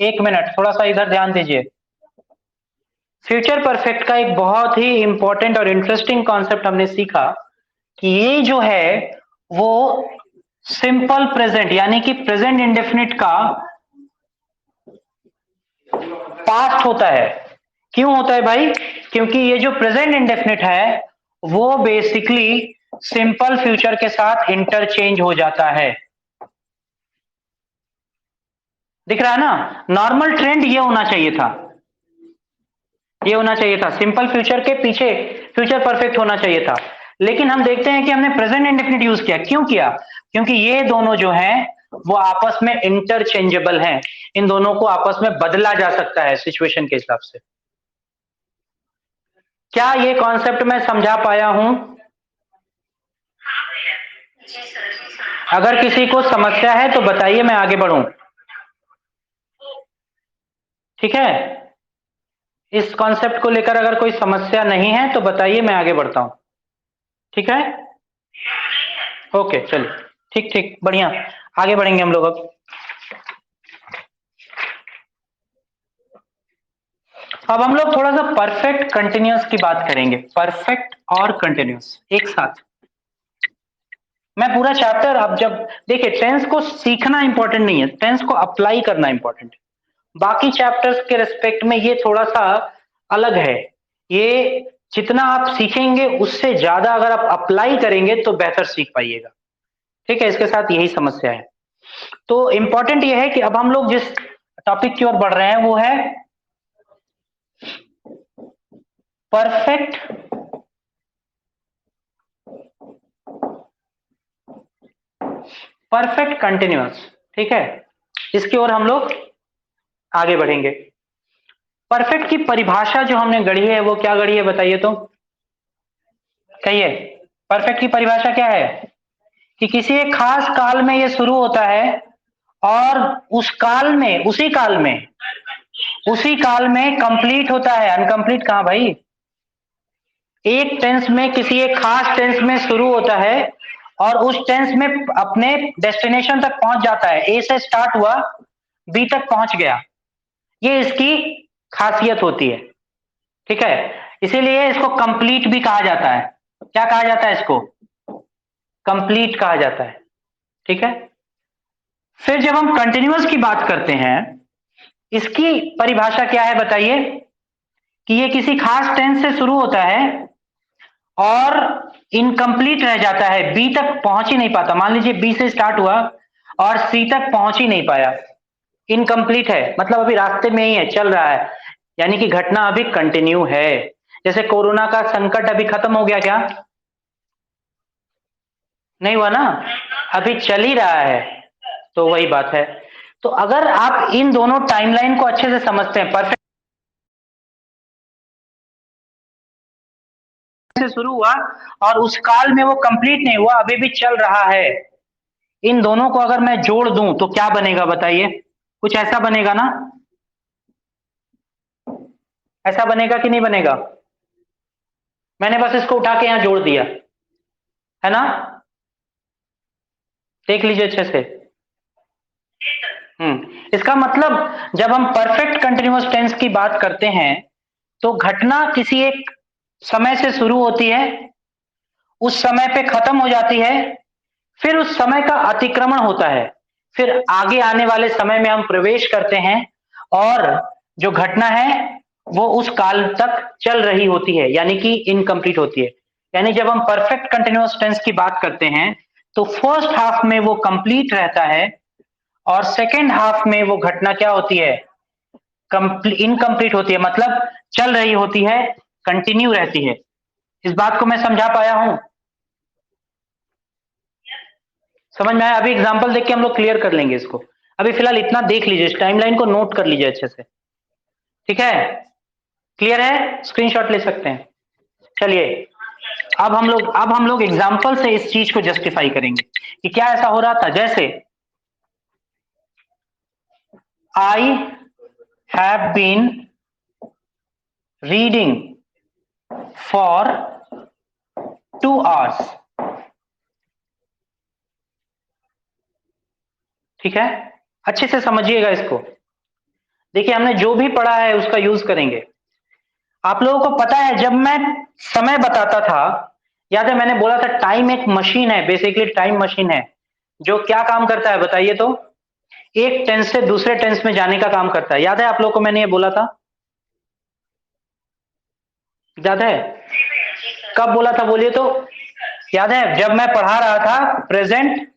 एक मिनट थोड़ा सा इधर ध्यान दीजिए। फ्यूचर परफेक्ट का एक बहुत ही इंपॉर्टेंट और इंटरेस्टिंग कॉन्सेप्ट हमने सीखा कि ये जो है वो सिंपल प्रेजेंट यानी कि प्रेजेंट इंडेफिनिट का पास्ट होता है। क्यों होता है भाई? क्योंकि ये जो प्रेजेंट इंडेफिनिट है वो बेसिकली सिंपल फ्यूचर के साथ इंटरचेंज हो जाता है। दिख रहा है ना? नॉर्मल ट्रेंड ये होना चाहिए था, ये होना चाहिए था, सिंपल फ्यूचर के पीछे फ्यूचर परफेक्ट होना चाहिए था। लेकिन हम देखते हैं कि हमने प्रेजेंट इंडेफिनिट यूज किया। क्यों किया? क्योंकि ये दोनों जो हैं वो आपस में इंटरचेंजेबल हैं। इन दोनों को आपस में बदला जा सकता है सिचुएशन के हिसाब से। क्या ये कॉन्सेप्ट मैं समझा पाया हूं? अगर किसी को समस्या है तो बताइए, मैं आगे बढ़ूं, ठीक है। इस कॉन्सेप्ट को लेकर अगर कोई समस्या नहीं है तो बताइए, मैं आगे बढ़ता हूं, ठीक है। ओके चलिए, ठीक ठीक, बढ़िया, आगे बढ़ेंगे हम लोग अब हम लोग थोड़ा सा परफेक्ट कंटिन्यूअस की बात करेंगे। परफेक्ट और कंटिन्यूअस एक साथ। मैं पूरा चैप्टर, अब जब देखिए टेंस को सीखना इंपॉर्टेंट नहीं है, टेंस को अप्लाई करना इंपॉर्टेंट है। बाकी चैप्टर्स के रिस्पेक्ट में ये थोड़ा सा अलग है। ये जितना आप सीखेंगे उससे ज्यादा अगर आप अप्लाई करेंगे तो बेहतर सीख पाइएगा, ठीक है। इसके साथ यही समस्या है। तो इंपॉर्टेंट ये है कि अब हम लोग जिस टॉपिक की ओर बढ़ रहे हैं वो है परफेक्ट परफेक्ट कंटिन्यूअस, ठीक है। इसकी ओर हम लोग आगे बढ़ेंगे। परफेक्ट की परिभाषा जो हमने गढ़ी है वो क्या गढ़ी है बताइए तो, कहिए। परफेक्ट की परिभाषा क्या है? कि किसी एक खास काल में ये शुरू होता है और उस काल में उसी काल में कंप्लीट होता है। अनकंप्लीट कहां भाई? एक टेंस में किसी एक खास टेंस में शुरू होता है और उस टेंस में अपने डेस्टिनेशन तक पहुंच जाता है। ए से स्टार्ट हुआ, बी तक पहुंच गया, ये इसकी खासियत होती है, ठीक है। इसीलिए इसको कंप्लीट भी कहा जाता है। क्या कहा जाता है इसको? कंप्लीट कहा जाता है, ठीक है। फिर जब हम कंटिन्यूअस की बात करते हैं, इसकी परिभाषा क्या है बताइए? कि ये किसी खास टेंस से शुरू होता है और इनकम्प्लीट रह जाता है, बी तक पहुंच ही नहीं पाता। मान लीजिए बी से स्टार्ट हुआ और सी तक पहुंच ही नहीं पाया, इनकम्प्लीट है, मतलब अभी रास्ते में ही है, चल रहा है, यानी कि घटना अभी कंटिन्यू है। जैसे कोरोना का संकट अभी खत्म हो गया क्या? नहीं हुआ ना, अभी चल ही रहा है। तो वही बात है। तो अगर आप इन दोनों टाइमलाइन को अच्छे से समझते हैं, परफेक्ट से शुरू हुआ और उस काल में वो कंप्लीट नहीं हुआ, अभी भी चल रहा है, इन दोनों को अगर मैं जोड़ दूं तो क्या बनेगा बताइए? कुछ ऐसा बनेगा ना? ऐसा बनेगा कि नहीं बनेगा? मैंने बस इसको उठा के यहां जोड़ दिया है ना, देख लीजिए अच्छे से। इसका मतलब जब हम परफेक्ट कंटिन्यूअस टेंस की बात करते हैं तो घटना किसी एक समय से शुरू होती है, उस समय पे खत्म हो जाती है, फिर उस समय का अतिक्रमण होता है, फिर आगे आने वाले समय में हम प्रवेश करते हैं और जो घटना है वो उस काल तक चल रही होती है, यानी कि इनकम्प्लीट होती है। यानी जब हम परफेक्ट कंटिन्यूअस टेंस की बात करते हैं तो फर्स्ट हाफ में वो कंप्लीट रहता है और सेकेंड हाफ में वो घटना क्या होती है, इनकम्प्लीट होती है, मतलब चल रही होती है, कंटिन्यू रहती है। इस बात को मैं समझा पाया हूं? समझ में आया? अभी एग्जांपल देख के हम लोग क्लियर कर लेंगे इसको। अभी फिलहाल इतना देख लीजिए, इस टाइमलाइन को नोट कर लीजिए अच्छे से, ठीक है? क्लियर है? स्क्रीनशॉट ले सकते हैं। चलिए, अब हम लोग एग्जांपल से इस चीज को जस्टिफाई करेंगे कि क्या ऐसा हो रहा था। जैसे I have been reading for 2 hours, ठीक है? अच्छे से समझिएगा इसको। देखिए, हमने जो भी पढ़ा है उसका यूज करेंगे। आप लोगों को पता है, जब मैं समय बताता था, याद है मैंने बोला था टाइम एक मशीन है, बेसिकली टाइम मशीन है, जो क्या काम करता है बताइए तो? एक टेंस से दूसरे टेंस में जाने का काम करता है। याद है आप लोगों को मैंने ये बोला था? याद है? कब बोला था बोलिए तो? याद है जब मैं पढ़ा रहा था प्रेजेंट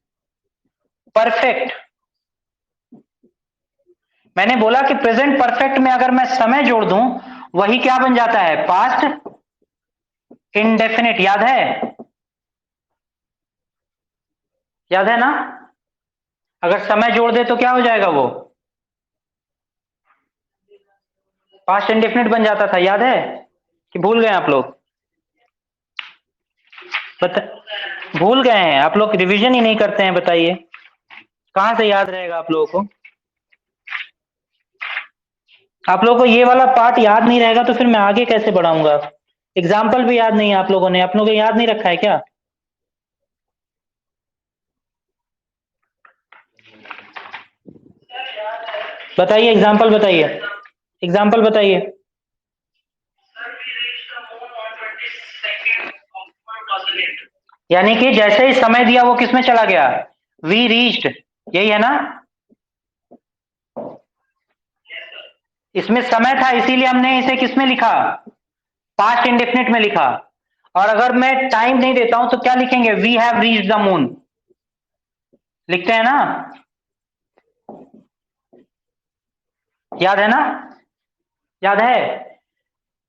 परफेक्ट, मैंने बोला कि प्रेजेंट परफेक्ट में अगर मैं समय जोड़ दूं, वही क्या बन जाता है, पास्ट इंडेफिनिट। याद है? याद है ना? अगर समय जोड़ दे तो क्या हो जाएगा, वो पास्ट इंडेफिनिट बन जाता था। याद है कि भूल गए आप लोग? भूल गए हैं आप लोग? रिवीजन ही नहीं करते हैं, बताइए कहां से याद रहेगा आप लोगों को? आप लोगों को ये वाला पार्ट याद नहीं रहेगा तो फिर मैं आगे कैसे बढ़ाऊंगा? एग्जाम्पल भी याद नहीं है आप लोगों ने, आप लोगों को याद नहीं रखा है क्या? बताइए, एग्जाम्पल बताइए, एग्जाम्पल बताइए। यानी कि जैसे ही समय दिया वो किसमें चला गया, वी रीच्ड, यही है ना? इसमें समय था, इसीलिए हमने इसे किसमें लिखा, पास्ट इंडेफिनिट में लिखा। और अगर मैं टाइम नहीं देता हूं तो क्या लिखेंगे, we have reached the moon, लिखते हैं ना? याद है ना? याद है?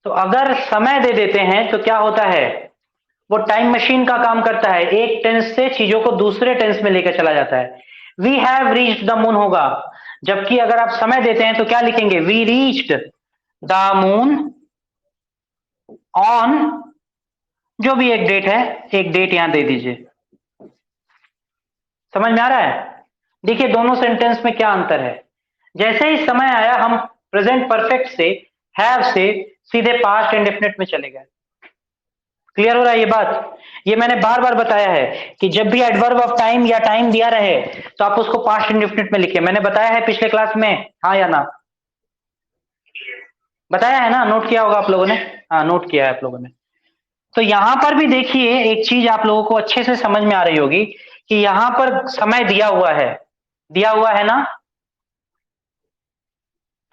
तो अगर समय दे देते हैं तो क्या होता है, वो टाइम मशीन का काम करता है, एक टेंस से चीजों को दूसरे टेंस में लेकर चला जाता है। We have reached the moon होगा, जबकि अगर आप समय देते हैं तो क्या लिखेंगे, we reached the moon on, जो भी एक डेट है, एक डेट यहां दे दीजिए। समझ में आ रहा है? देखिए दोनों सेंटेंस में क्या अंतर है। जैसे ही समय आया, हम प्रेजेंट परफेक्ट से, हैव से सीधे पास्ट इंडेफिनिट में चले गए। क्लियर हो रहा है ये बात? ये मैंने बार बार बताया है कि जब भी एडवर्ब ऑफ टाइम या टाइम दिया रहे तो आप उसको पास्ट इंडेफिनिट में लिखिए। मैंने बताया है पिछले क्लास में, हाँ या ना? बताया है ना? नोट किया होगा आप लोगों ने? हाँ, नोट किया है आप लोगों ने। तो यहां पर भी देखिए, एक चीज आप लोगों को अच्छे से समझ में आ रही होगी कि यहां पर समय दिया हुआ है, दिया हुआ है ना,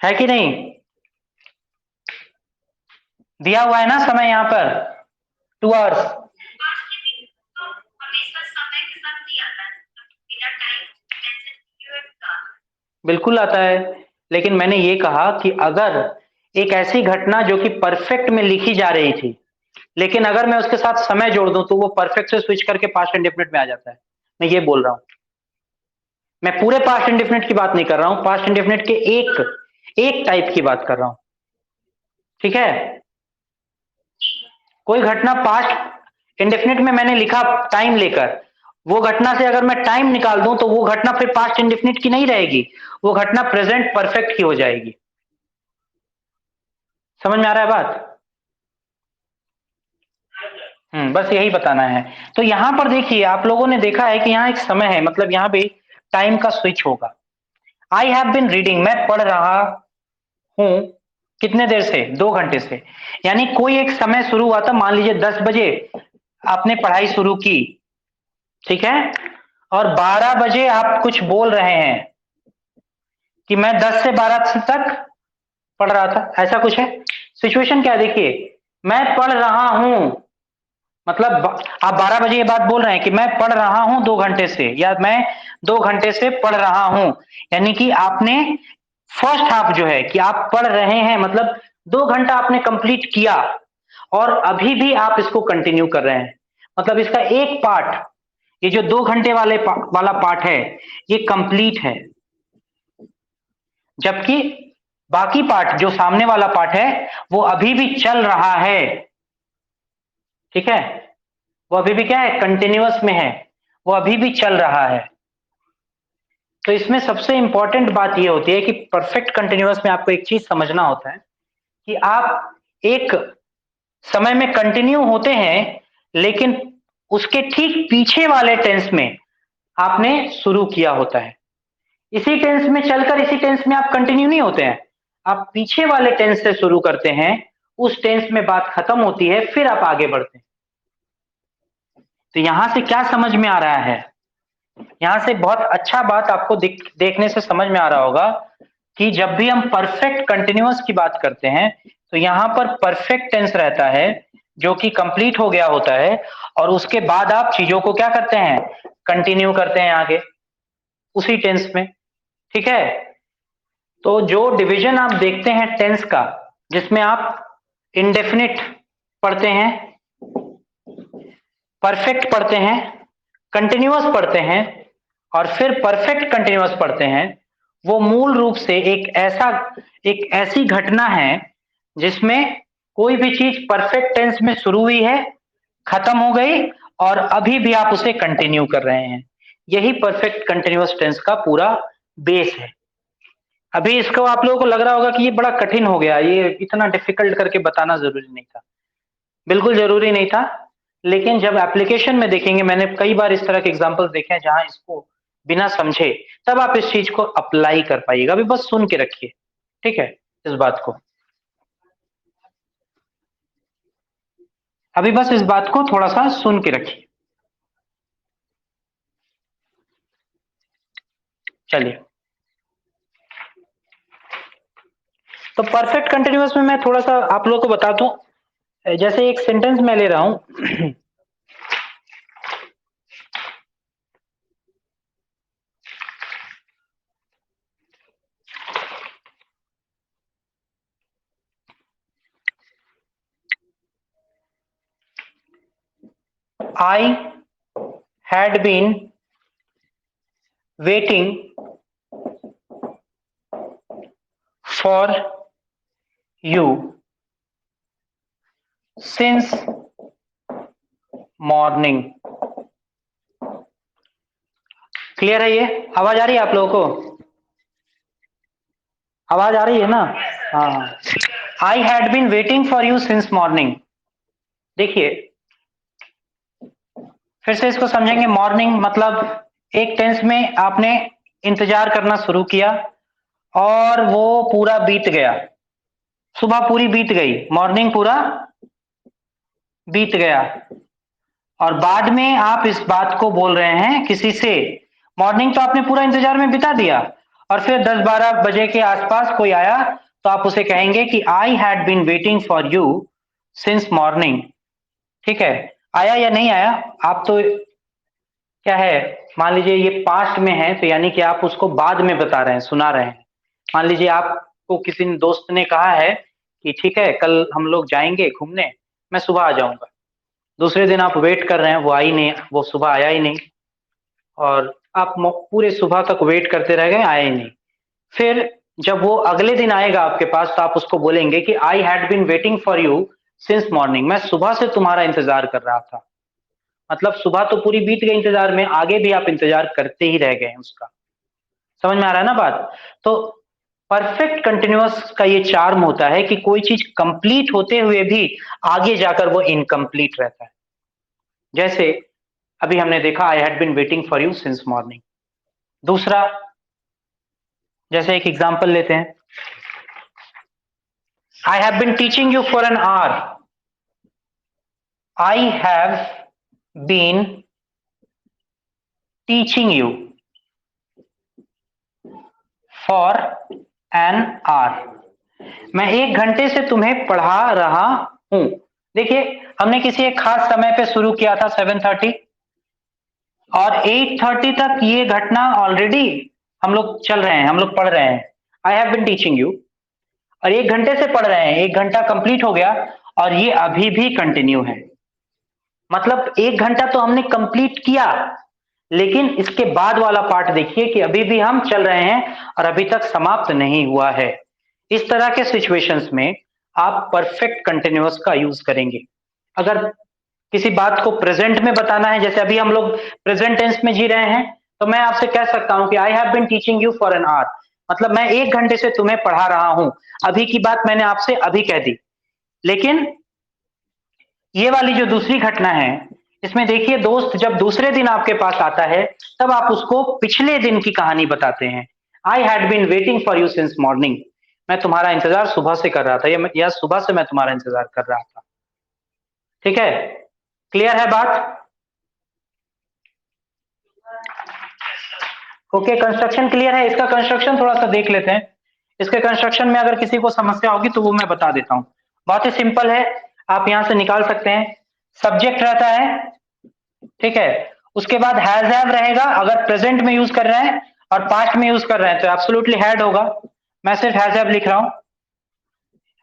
है कि नहीं? दिया हुआ है ना समय यहां पर, 2 hours। बिल्कुल आता है, लेकिन मैंने ये कहा कि अगर एक ऐसी घटना जो कि परफेक्ट में लिखी जा रही थी, लेकिन अगर मैं उसके साथ समय जोड़ दूं तो वो परफेक्ट से स्विच करके पास्ट इंडेफिनिट में आ जाता है। मैं ये बोल रहा हूं, मैं पूरे पास्ट इंडेफिनिट की बात नहीं कर रहा हूं, पास्ट इंडेफिनिट के एक एक टाइप की बात कर रहा हूं, ठीक है? कोई घटना पास्ट इंडेफिनिट में मैंने लिखा टाइम लेकर, वो घटना से अगर मैं टाइम निकाल दूं तो वो घटना फिर पास्ट इंडेफिनिट की नहीं रहेगी, वो घटना प्रेजेंट परफेक्ट की हो जाएगी। समझ में आ रहा है बात? बस यही बताना है। तो यहां पर देखिए, आप लोगों ने देखा है कि यहाँ एक समय है, मतलब यहाँ भी टाइम का स्विच होगा। आई हैव बिन रीडिंग, मैं पढ़ रहा हूं, कितने देर से, 2 घंटे से। यानी कोई एक समय शुरू हुआ था, मान लीजिए 10 बजे आपने पढ़ाई शुरू की, ठीक है? और 12 बजे आप कुछ बोल रहे हैं कि मैं 10 से 12 तक पढ़ रहा था, ऐसा कुछ है। सिचुएशन क्या है देखिए, मैं पढ़ रहा हूं, मतलब आप 12 बजे ये बात बोल रहे हैं कि मैं पढ़ रहा हूं 2 घंटे से, या मैं 2 घंटे से पढ़ रहा हूं, यानी कि आपने फर्स्ट हाफ जो है कि आप पढ़ रहे हैं, मतलब 2 घंटा आपने कंप्लीट किया और अभी भी आप इसको कंटिन्यू कर रहे हैं, मतलब इसका एक पार्ट, ये जो 2 घंटे वाला पार्ट है ये कंप्लीट है, जबकि बाकी पार्ट जो सामने वाला पार्ट है वो अभी भी चल रहा है। ठीक है, वो अभी भी क्या है, कंटिन्यूअस में है, वो अभी भी चल रहा है। तो इसमें सबसे इंपॉर्टेंट बात ये होती है कि परफेक्ट कंटिन्यूअस में आपको एक चीज समझना होता है कि आप एक समय में कंटिन्यू होते हैं, लेकिन उसके ठीक पीछे वाले टेंस में आपने शुरू किया होता है। इसी टेंस में चलकर इसी टेंस में आप कंटिन्यू नहीं होते हैं, आप पीछे वाले टेंस से शुरू करते हैं, उस टेंस में बात खत्म होती है, फिर आप आगे बढ़ते हैं। तो यहां से क्या समझ में आ रहा है, यहां से बहुत अच्छा बात आपको देखने से समझ में आ रहा होगा कि जब भी हम परफेक्ट कंटिन्यूअस की बात करते हैं तो यहां पर परफेक्ट टेंस रहता है जो कि कंप्लीट हो गया होता है, और उसके बाद आप चीजों को क्या करते हैं, कंटिन्यू करते हैं आगे उसी टेंस में। ठीक है, तो जो डिवीजन आप देखते हैं टेंस का, जिसमें आप इंडेफिनिट पढ़ते हैं, परफेक्ट पढ़ते हैं, कंटिन्यूअस पढ़ते हैं और फिर परफेक्ट कंटिन्यूअस पढ़ते हैं, वो मूल रूप से एक ऐसी घटना है जिसमें कोई भी चीज परफेक्ट टेंस में शुरू हुई है, खत्म हो गई और अभी भी आप उसे कंटिन्यू कर रहे हैं। यही परफेक्ट कंटिन्यूअस टेंस का पूरा बेस है। अभी इसको आप लोगों को लग रहा होगा कि ये बड़ा कठिन हो गया, ये इतना डिफिकल्ट करके बताना जरूरी नहीं था। बिल्कुल जरूरी नहीं था, लेकिन जब एप्लीकेशन में देखेंगे, मैंने कई बार इस तरह के एग्जांपल्स देखे हैं जहां इसको बिना समझे तब आप इस चीज को अप्लाई कर पाइएगा। अभी बस सुन के रखिए, ठीक है, इस बात को, अभी बस इस बात को थोड़ा सा सुन के रखिए। चलिए, तो परफेक्ट कंटिन्यूअस में मैं थोड़ा सा आप लोगों को बता दूं, जैसे एक सेंटेंस मैं ले रहा हूं, I had been waiting for you since morning. Clear है? ये आवाज आ रही है आप लोगों को? आवाज आ रही है ना? हाँ, I had been waiting for you since morning. देखिए, फिर से इसको समझेंगे। मॉर्निंग मतलब एक टेंस में आपने इंतजार करना शुरू किया और वो पूरा बीत गया, सुबह पूरी बीत गई, मॉर्निंग पूरा बीत गया, और बाद में आप इस बात को बोल रहे हैं किसी से। मॉर्निंग तो आपने पूरा इंतजार में बिता दिया, और फिर 10-12 बजे के आसपास कोई आया तो आप उसे कहेंगे कि I had been waiting for you since morning. ठीक है, आया या नहीं आया, आप तो क्या है, मान लीजिए ये पास्ट में है तो यानी कि आप उसको बाद में बता रहे हैं, सुना रहे हैं। मान लीजिए आपको किसी दोस्त ने कहा है कि ठीक है कल हम लोग जाएंगे घूमने, मैं सुबह आ जाऊंगा। दूसरे दिन आप वेट कर रहे हैं, वो आई नहीं, वो सुबह आया ही नहीं, और आप पूरे सुबह तक वेट करते रह गए, आया ही नहीं। फिर जब वो अगले दिन आएगा आपके पास तो आप उसको बोलेंगे कि I had been waiting for you since morning, मैं सुबह से तुम्हारा इंतजार कर रहा था। मतलब सुबह तो पूरी बीत गई इंतजार में, आगे भी आप इंतजार करते ही रह गए उसका। समझ में आ रहा है ना बात? तो परफेक्ट कंटिन्यूअस का ये चार्म होता है कि कोई चीज कंप्लीट होते हुए भी आगे जाकर वो इनकम्प्लीट रहता है। जैसे अभी हमने देखा, I had been waiting for you since morning. दूसरा, जैसे एक एग्जांपल लेते हैं, I have been teaching you for an hour. I have been teaching you for an hour, मैं 1 घंटे से तुम्हें पढ़ा रहा हूं। देखिए, हमने किसी एक खास समय पे शुरू किया था 7:30 और 8:30 तक ये घटना ऑलरेडी हम लोग चल रहे हैं, हम लोग पढ़ रहे हैं। I have been teaching you और 1 घंटे से पढ़ रहे हैं, 1 घंटा कंप्लीट हो गया और ये अभी भी कंटिन्यू है। मतलब 1 घंटा तो हमने कंप्लीट किया, लेकिन इसके बाद वाला पार्ट देखिए कि अभी भी हम चल रहे हैं और अभी तक समाप्त नहीं हुआ है। इस तरह के सिचुएशंस में आप परफेक्ट कंटिन्यूअस का यूज करेंगे। अगर किसी बात को प्रेजेंट में बताना है, जैसे अभी हम लोग प्रेजेंट टेंस में जी रहे हैं, तो मैं आपसे कह सकता हूं कि I have been teaching you for an hour, मतलब मैं 1 घंटे से तुम्हें पढ़ा रहा हूं। अभी की बात मैंने आपसे अभी कह दी। लेकिन ये वाली जो दूसरी घटना है, इसमें देखिए दोस्त जब दूसरे दिन आपके पास आता है, तब आप उसको पिछले दिन की कहानी बताते हैं। I had been waiting for you since morning, मैं तुम्हारा इंतजार सुबह से कर रहा था, या सुबह से मैं तुम्हारा इंतजार कर रहा था। ठीक है, क्लियर है बात? ओके, कंस्ट्रक्शन क्लियर है? इसका कंस्ट्रक्शन थोड़ा सा देख लेते हैं। इसके कंस्ट्रक्शन में अगर किसी को समस्या होगी तो वो मैं बता देता हूं। बहुत ही सिंपल है, आप यहां से निकाल सकते हैं। सब्जेक्ट रहता है, ठीक है, उसके बाद हैज हैव रहेगा अगर प्रेजेंट में यूज कर रहे हैं, और पास्ट में यूज कर रहे हैं तो एब्सोल्युटली हैड होगा। मैं सिर्फ हैज हैव लिख रहा हूं,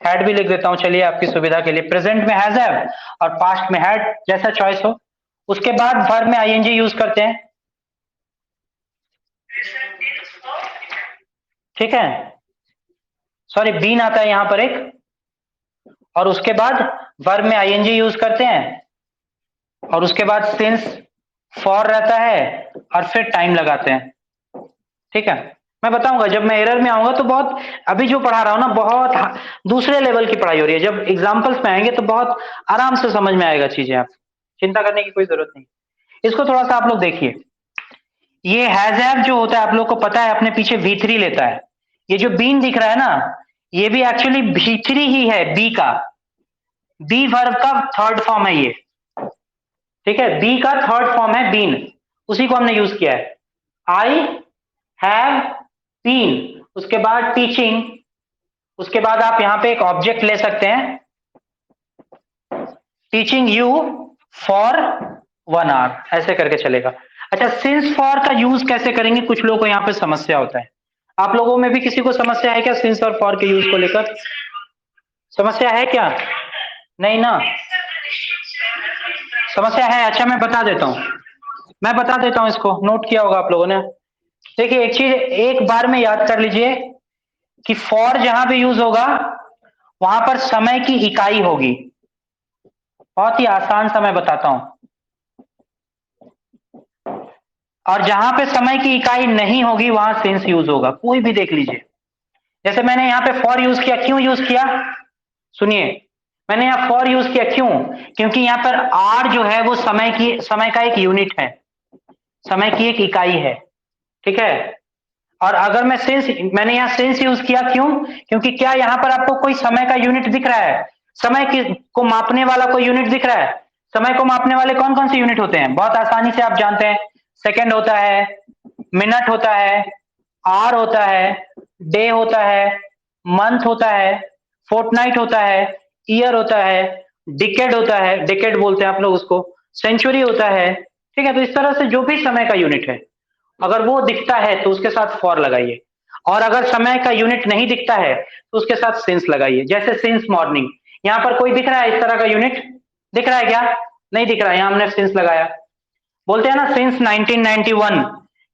हैड भी लिख देता हूं, चलिए आपकी सुविधा के लिए। प्रेजेंट में हैज हैव और पास्ट में हैड, जैसा चॉइस हो। उसके बाद वर्ब में आईएनजी यूज करते हैं, ठीक है, सॉरी बीन आता है यहां पर एक, और उसके बाद वर्ब में आईएनजी यूज करते हैं, और उसके बाद सिंस फॉर रहता है, और फिर टाइम लगाते हैं। ठीक है, मैं बताऊंगा जब मैं एरर में आऊंगा तो। बहुत अभी जो पढ़ा रहा हूं ना, बहुत दूसरे लेवल की पढ़ाई हो रही है। जब एग्जाम्पल्स में आएंगे तो बहुत आराम से समझ में आएगा चीजें, आप चिंता करने की कोई जरूरत नहीं। इसको थोड़ा सा आप लोग देखिए, ये हैज हैव जो होता है आप लोग को पता है अपने पीछे V3 लेता है। ये जो बीन दिख रहा है ना, ये भी एक्चुअली V3 ही है, बी का, बी वर्ब का थर्ड फॉर्म है ये। ठीक है, बी का थर्ड फॉर्म है बीन, उसी को हमने यूज किया है। आई हैव बीन, उसके बाद टीचिंग, उसके बाद आप यहां पे एक ऑब्जेक्ट ले सकते हैं, टीचिंग यू फॉर 1 आवर, ऐसे करके चलेगा। अच्छा, सिंस फॉर का यूज कैसे करेंगे, कुछ लोगों को यहाँ पे समस्या होता है। आप लोगों में भी किसी को समस्या है क्या सिंस और फॉर के यूज को लेकर? समस्या है क्या? नहीं ना, समस्या है? अच्छा, मैं बता देता हूँ, मैं बता देता हूँ, इसको नोट किया होगा आप लोगों ने। देखिए, एक चीज एक बार में याद कर लीजिए कि फॉर जहां भी यूज होगा वहां पर समय की इकाई होगी। बहुत ही आसान सा मैं बताता हूं। और जहां पे समय की इकाई नहीं होगी वहां सिंस यूज होगा, कोई भी देख लीजिए। जैसे मैंने यहाँ पे फॉर यूज किया, क्यों यूज किया? सुनिए, मैंने यहाँ फॉर यूज किया क्यों? क्योंकि यहाँ पर आर जो है वो समय का एक यूनिट है, समय की एक इकाई है। ठीक है, और अगर मैंने यहाँ सिंस यूज किया क्यों? क्योंकि क्या यहाँ पर आपको कोई समय का यूनिट दिख रहा है? को मापने वाला कोई यूनिट दिख रहा है? समय को मापने वाले कौन कौन से यूनिट होते हैं? बहुत आसानी से आप जानते हैं, सेकंड होता है, मिनट होता है, आवर होता है, डे होता है, मंथ होता है, फोर्टनाइट होता है, ईयर होता है, डिकेड होता है, डिकेड बोलते हैं आप लोग उसको, सेंचुरी होता है। ठीक है, तो इस तरह से जो भी समय का यूनिट है, अगर वो दिखता है तो उसके साथ फॉर लगाइए, और अगर समय का यूनिट नहीं दिखता है तो उसके साथ सिंस लगाइए। जैसे सिंस मॉर्निंग, यहां पर कोई दिख रहा है इस तरह का यूनिट? दिख रहा है क्या? नहीं दिख रहा है, यहां हमने सिंस लगाया। बोलते हैं ना सिंस 1991,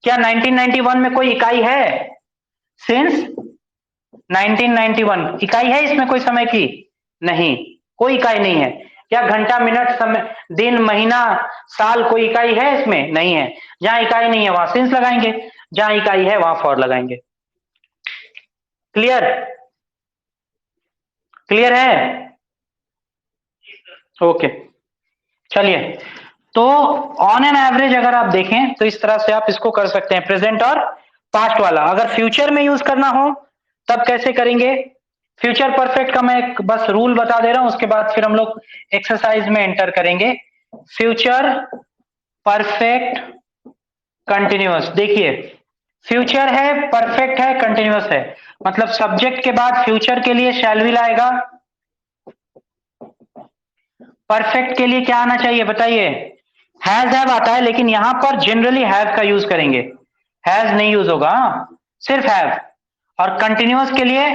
क्या 1991 में कोई इकाई है? सिंस 1991 इकाई है इसमें कोई समय की? नहीं, कोई इकाई नहीं है। क्या घंटा, मिनट, समय, दिन, महीना, साल, कोई इकाई है इसमें? नहीं है। जहां इकाई नहीं है वहां सिंस लगाएंगे, जहां इकाई है वहां फॉर लगाएंगे। क्लियर? क्लियर है? ओके, चलिए। तो ऑन एन एवरेज अगर आप देखें तो इस तरह से आप इसको कर सकते हैं, प्रेजेंट और पास्ट वाला। अगर फ्यूचर में यूज करना हो तब कैसे करेंगे? फ्यूचर परफेक्ट का मैं एक बस रूल बता दे रहा हूं, उसके बाद फिर हम लोग एक्सरसाइज में एंटर करेंगे। फ्यूचर परफेक्ट कंटिन्यूअस, देखिए फ्यूचर है, परफेक्ट है, कंटिन्यूअस है, मतलब सब्जेक्ट के बाद फ्यूचर के लिए शैल विल आएगा, परफेक्ट के लिए क्या आना चाहिए बताइए? हैज हैव आता है, लेकिन यहां पर जनरली हैव का यूज करेंगे, हैज नहीं यूज होगा, सिर्फ हैव। और कंटिन्यूअस के लिए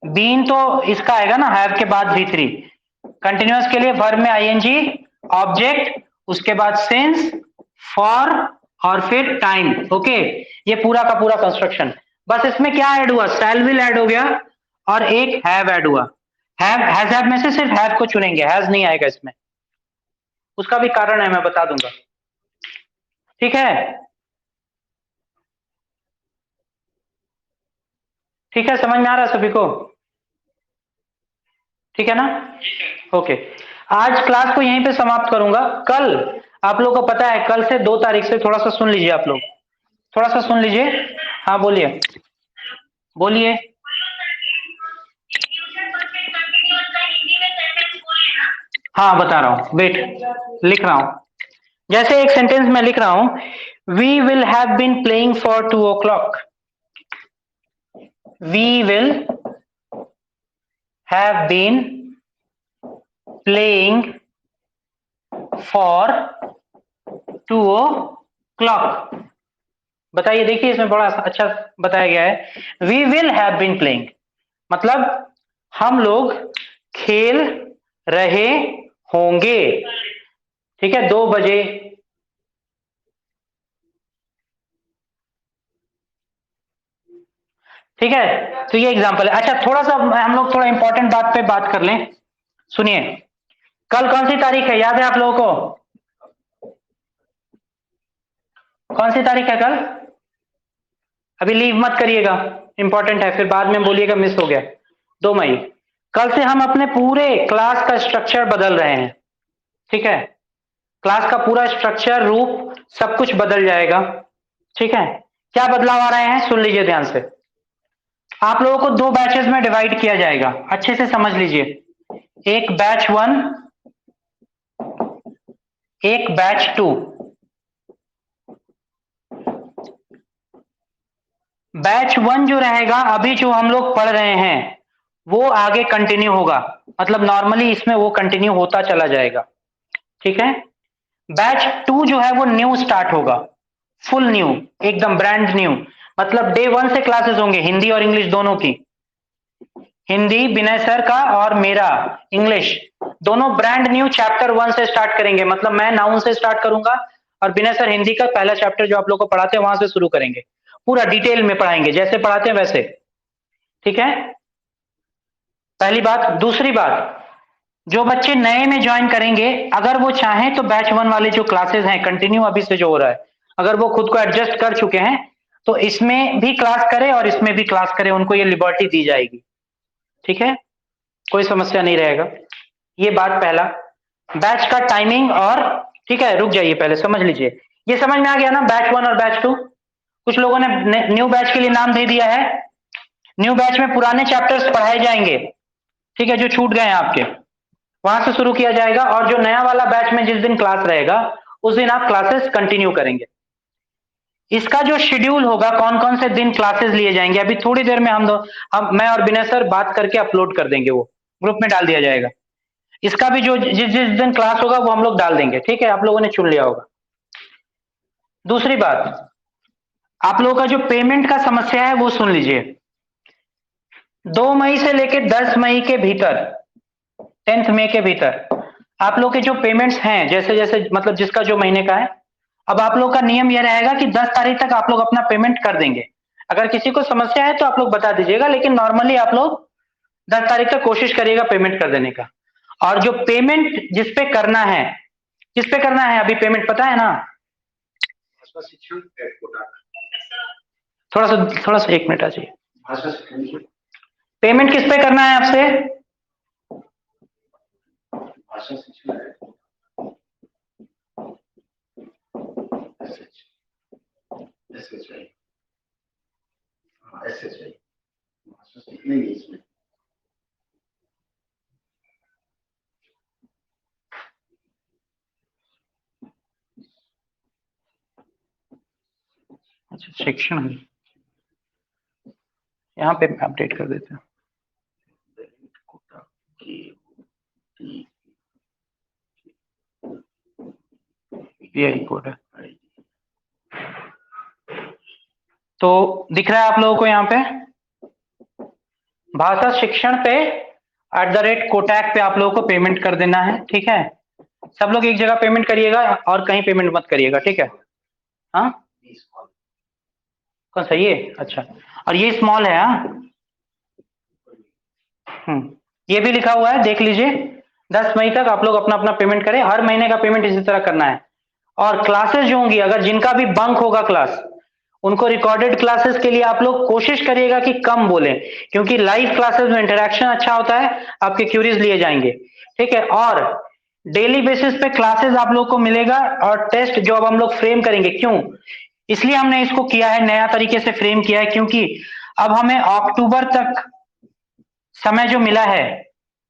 बीन तो इसका आएगा ना, हैव के बाद V3। कंटिन्यूअस के लिए वर्ब में आईएनजी, ऑब्जेक्ट, उसके बाद सिंस, फॉर और फिर टाइम। ओके, ये पूरा का पूरा कंस्ट्रक्शन। बस इसमें क्या ऐड हुआ? शैल विल ऐड हो गया और एक हैव ऐड हुआ। हैव हैज हैव में से सिर्फ हैव को चुनेंगे, हैज नहीं आएगा इसमें। उसका भी कारण है, मैं बता दूंगा। ठीक है, ठीक है, समझ में आ रहा है सभी को? ठीक है ना? ओके, आज क्लास को यहीं पे समाप्त करूंगा। कल आप लोगों को पता है, कल से 2 तारीख से, थोड़ा सा सुन लीजिए आप लोग, थोड़ा सा सुन लीजिए। हाँ बोलिए, बोलिए। हाँ बता रहा हूँ, वेट, लिख रहा हूँ। जैसे एक सेंटेंस में लिख रहा हूं, we will have been playing for 2 o'clock। We will have been playing for 2 o'clock। बताइए, देखिए इसमें बड़ा अच्छा बताया गया है। We will have been playing मतलब हम लोग खेल रहे होंगे। ठीक है, 2 बजे। ठीक है, तो ये एग्जांपल है। अच्छा, थोड़ा सा हम लोग थोड़ा इंपॉर्टेंट बात पे बात कर लें। सुनिए, कल कौन सी तारीख है, याद है आप लोगों को? कौन सी तारीख है कल? अभी लीव मत करिएगा, इंपॉर्टेंट है, फिर बाद में बोलिएगा मिस हो गया। 2 मई। कल से हम अपने पूरे क्लास का स्ट्रक्चर बदल रहे हैं। ठीक है, क्लास का पूरा स्ट्रक्चर, रूप, सब कुछ बदल जाएगा। ठीक है, क्या बदलाव आ रहे हैं सुन लीजिए ध्यान से। आप लोगों को 2 बैचेस में डिवाइड किया जाएगा, अच्छे से समझ लीजिए। एक बैच 1, एक बैच 2। बैच 1 जो रहेगा, अभी जो हम लोग पढ़ रहे हैं वो आगे कंटिन्यू होगा, मतलब नॉर्मली इसमें वो कंटिन्यू होता चला जाएगा। ठीक है, बैच 2 जो है वो न्यू स्टार्ट होगा, फुल न्यू, एकदम ब्रांड न्यू। मतलब डे 1 से क्लासेस होंगे, हिंदी और इंग्लिश दोनों की। हिंदी विनय सर का और मेरा इंग्लिश, दोनों ब्रांड न्यू चैप्टर 1 से स्टार्ट करेंगे। मतलब मैं नाउन से स्टार्ट करूंगा और विनय सर हिंदी का पहला चैप्टर जो आप लोग को पढ़ाते हैं वहां से शुरू करेंगे। पूरा डिटेल में पढ़ाएंगे, जैसे पढ़ाते हैं वैसे। ठीक है, पहली बात। दूसरी बात, जो बच्चे नए में ज्वाइन करेंगे, अगर वो चाहें तो बैच 1 वाले जो क्लासेस हैं कंटिन्यू अभी से जो हो रहा है, अगर वो खुद को एडजस्ट कर चुके हैं तो इसमें भी क्लास करें और इसमें भी क्लास करें, उनको ये लिबर्टी दी जाएगी। ठीक है, कोई समस्या नहीं रहेगा। ये बात पहला, बैच का टाइमिंग। और ठीक है, रुक जाइए, पहले समझ लीजिए। ये समझ में आ गया ना, बैच 1 और बैच 2? कुछ लोगों ने न्यू बैच के लिए नाम दे दिया है। न्यू बैच में पुराने चैप्टर्स पढ़ाए जाएंगे, ठीक है, जो छूट गए हैं आपके, वहां से शुरू किया जाएगा। और जो नया वाला बैच में जिस दिन क्लास रहेगा उस दिन आप क्लासेस कंटिन्यू करेंगे। इसका जो शेड्यूल होगा, कौन कौन से दिन क्लासेस लिए जाएंगे, अभी थोड़ी देर में मैं और विनय सर बात करके अपलोड कर देंगे, वो ग्रुप में डाल दिया जाएगा। इसका भी जो जिस जिस दिन क्लास होगा वो हम लोग डाल देंगे। ठीक है, आप लोगों ने चुन लिया होगा। दूसरी बात, आप लोगों का जो पेमेंट का समस्या है वो सुन लीजिए। 2 मई से लेकर 10 मई के भीतर, 10th मई के भीतर आप लोग के जो पेमेंट्स हैं, जैसे जैसे मतलब जिसका जो महीने का है, अब आप लोग का नियम यह रहेगा कि 10 तारीख तक आप लोग अपना पेमेंट कर देंगे। अगर किसी को समस्या है तो आप लोग बता दीजिएगा, लेकिन नॉर्मली आप लोग 10 तारीख तक कोशिश करिएगा पेमेंट कर देने का। और जो पेमेंट जिसपे करना है, किस पे करना है अभी पेमेंट पता है ना? थोड़ा सा 1 मिनट आ जाइए। पेमेंट किस पे करना है आपसे? अच्छा, सेक्शन है, यहाँ पे अपडेट कर देते हैं। यही कोड है। तो दिख रहा है आप लोगों को यहाँ पे भाषा शिक्षण पे @कोटैक पे आप लोगों को पेमेंट कर देना है, ठीक है। सब लोग एक जगह पेमेंट करिएगा और कहीं पेमेंट मत करिएगा, ठीक है। हाँ कौन सही है? अच्छा, और ये स्मॉल है। हाँ ये भी लिखा हुआ है, देख लीजिए। 10 मई तक आप लोग अपना अपना पेमेंट करें, हर महीने का पेमेंट इसी तरह करना है। और क्लासेस जो होंगी, अगर जिनका भी बंक होगा क्लास, उनको रिकॉर्डेड क्लासेस के लिए आप लोग कोशिश करिएगा कि कम बोलें, क्योंकि लाइव क्लासेस में इंटरेक्शन अच्छा होता है, आपके क्यूरीज लिए जाएंगे, ठीक है। और डेली बेसिस पे क्लासेस आप लोग को मिलेगा, और टेस्ट जो अब हम लोग फ्रेम करेंगे, क्यों इसलिए हमने इसको किया है, नया तरीके से फ्रेम किया है, क्योंकि अब हमें अक्टूबर तक समय जो मिला है,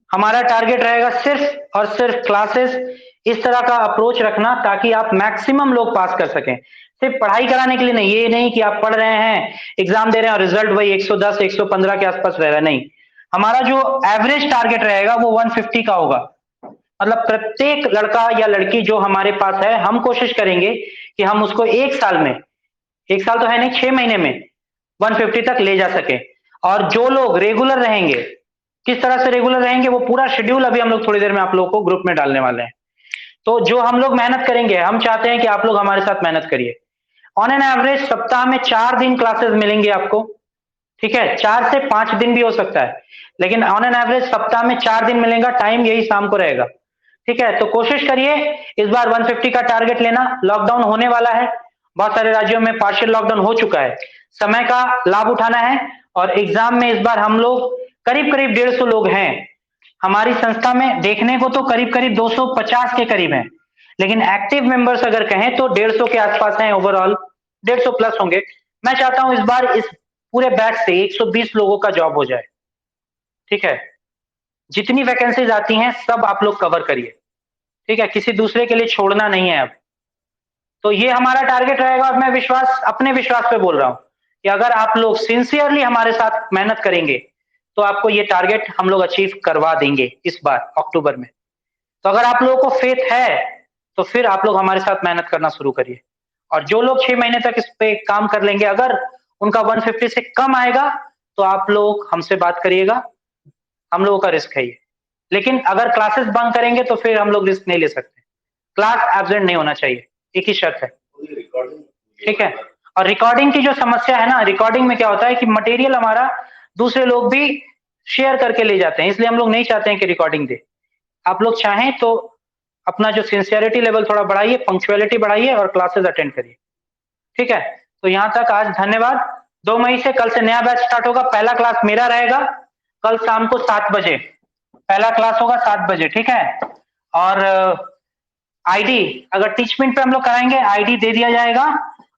हमारा टारगेट रहेगा सिर्फ और सिर्फ क्लासेस इस तरह का अप्रोच रखना, ताकि आप मैक्सिमम लोग पास कर सकें। सिर्फ पढ़ाई कराने के लिए नहीं, ये नहीं कि आप पढ़ रहे हैं, एग्जाम दे रहे हैं और रिजल्ट वही 110 115 के आसपास रहेगा, नहीं। हमारा जो एवरेज टारगेट रहेगा वो 150 का होगा। मतलब प्रत्येक लड़का या लड़की जो हमारे पास है, हम कोशिश करेंगे कि हम उसको एक साल में, एक साल तो है नहीं, 6 महीने में 150 तक ले जा सके। और जो लोग रेगुलर रहेंगे, किस तरह से रेगुलर रहेंगे, वो पूरा शेड्यूल अभी हम लोग थोड़ी देर में आप लोगों को ग्रुप में डालने वाले हैं। तो जो हम लोग मेहनत करेंगे, हम चाहते हैं कि आप लोग हमारे साथ मेहनत करिए। ऑन एन एवरेज सप्ताह में 4 दिन क्लासेस मिलेंगे आपको, ठीक है। 4 से 5 दिन भी हो सकता है, लेकिन ऑन एन एवरेज सप्ताह में 4 दिन मिलेगा, टाइम यही शाम को रहेगा, ठीक है। तो कोशिश करिए इस बार 150 का टारगेट लेना। लॉकडाउन होने वाला है, बहुत सारे राज्यों में पार्शियल लॉकडाउन हो चुका है, समय का लाभ उठाना है। और एग्जाम में इस बार हम लोग करीब करीब 150 लोग हैं हमारी संस्था में, देखने को तो करीब करीब 250 के करीब हैं, लेकिन एक्टिव मेंबर्स अगर कहें तो 150 के आसपास हैं ओवरऑल, 150 प्लस होंगे। मैं चाहता हूं इस बार इस पूरे बैच से 120 लोगों का जॉब हो जाए, ठीक है। जितनी वैकेंसीज आती हैं सब आप लोग कवर करिए, ठीक है, किसी दूसरे के लिए छोड़ना नहीं है अब। तो ये हमारा टारगेट रहेगा, और मैं विश्वास, अपने विश्वास पे बोल रहा हूं कि अगर आप लोग सिंसियरली हमारे साथ मेहनत करेंगे तो आपको ये टारगेट हम लोग अचीव करवा देंगे इस बार अक्टूबर में। तो अगर आप लोगों को फेथ है तो फिर आप लोग हमारे साथ मेहनत करना शुरू करिए। और जो लोग 6 महीने तक इस पे काम कर लेंगे, अगर उनका 150 से कम आएगा तो आप लोग हमसे बात करिएगा, हम लोगों का रिस्क है ये। लेकिन अगर क्लासेस बंक करेंगे तो फिर हम लोग रिस्क नहीं ले सकते, क्लास एब्सेंट नहीं होना चाहिए, एक ही शर्त है, ठीक है। और रिकॉर्डिंग की जो समस्या है ना, रिकॉर्डिंग में क्या होता है कि मटेरियल हमारा दूसरे लोग भी शेयर करके ले जाते हैं, इसलिए हम लोग नहीं चाहते हैं कि रिकॉर्डिंग दे। आप लोग चाहें तो अपना जो सिंसियरिटी लेवल थोड़ा बढ़ाइए, पंक्चुअलिटी बढ़ाइए और क्लासेस अटेंड करिए, ठीक है। तो यहाँ तक आज धन्यवाद। 2 मई से, कल से नया बैच स्टार्ट होगा, पहला क्लास मेरा रहेगा कल शाम को 7 बजे, पहला क्लास होगा 7 बजे, ठीक है। और आईडी अगर टीचमेंट पे हम लोग कराएंगे, आईडी दे दिया जाएगा,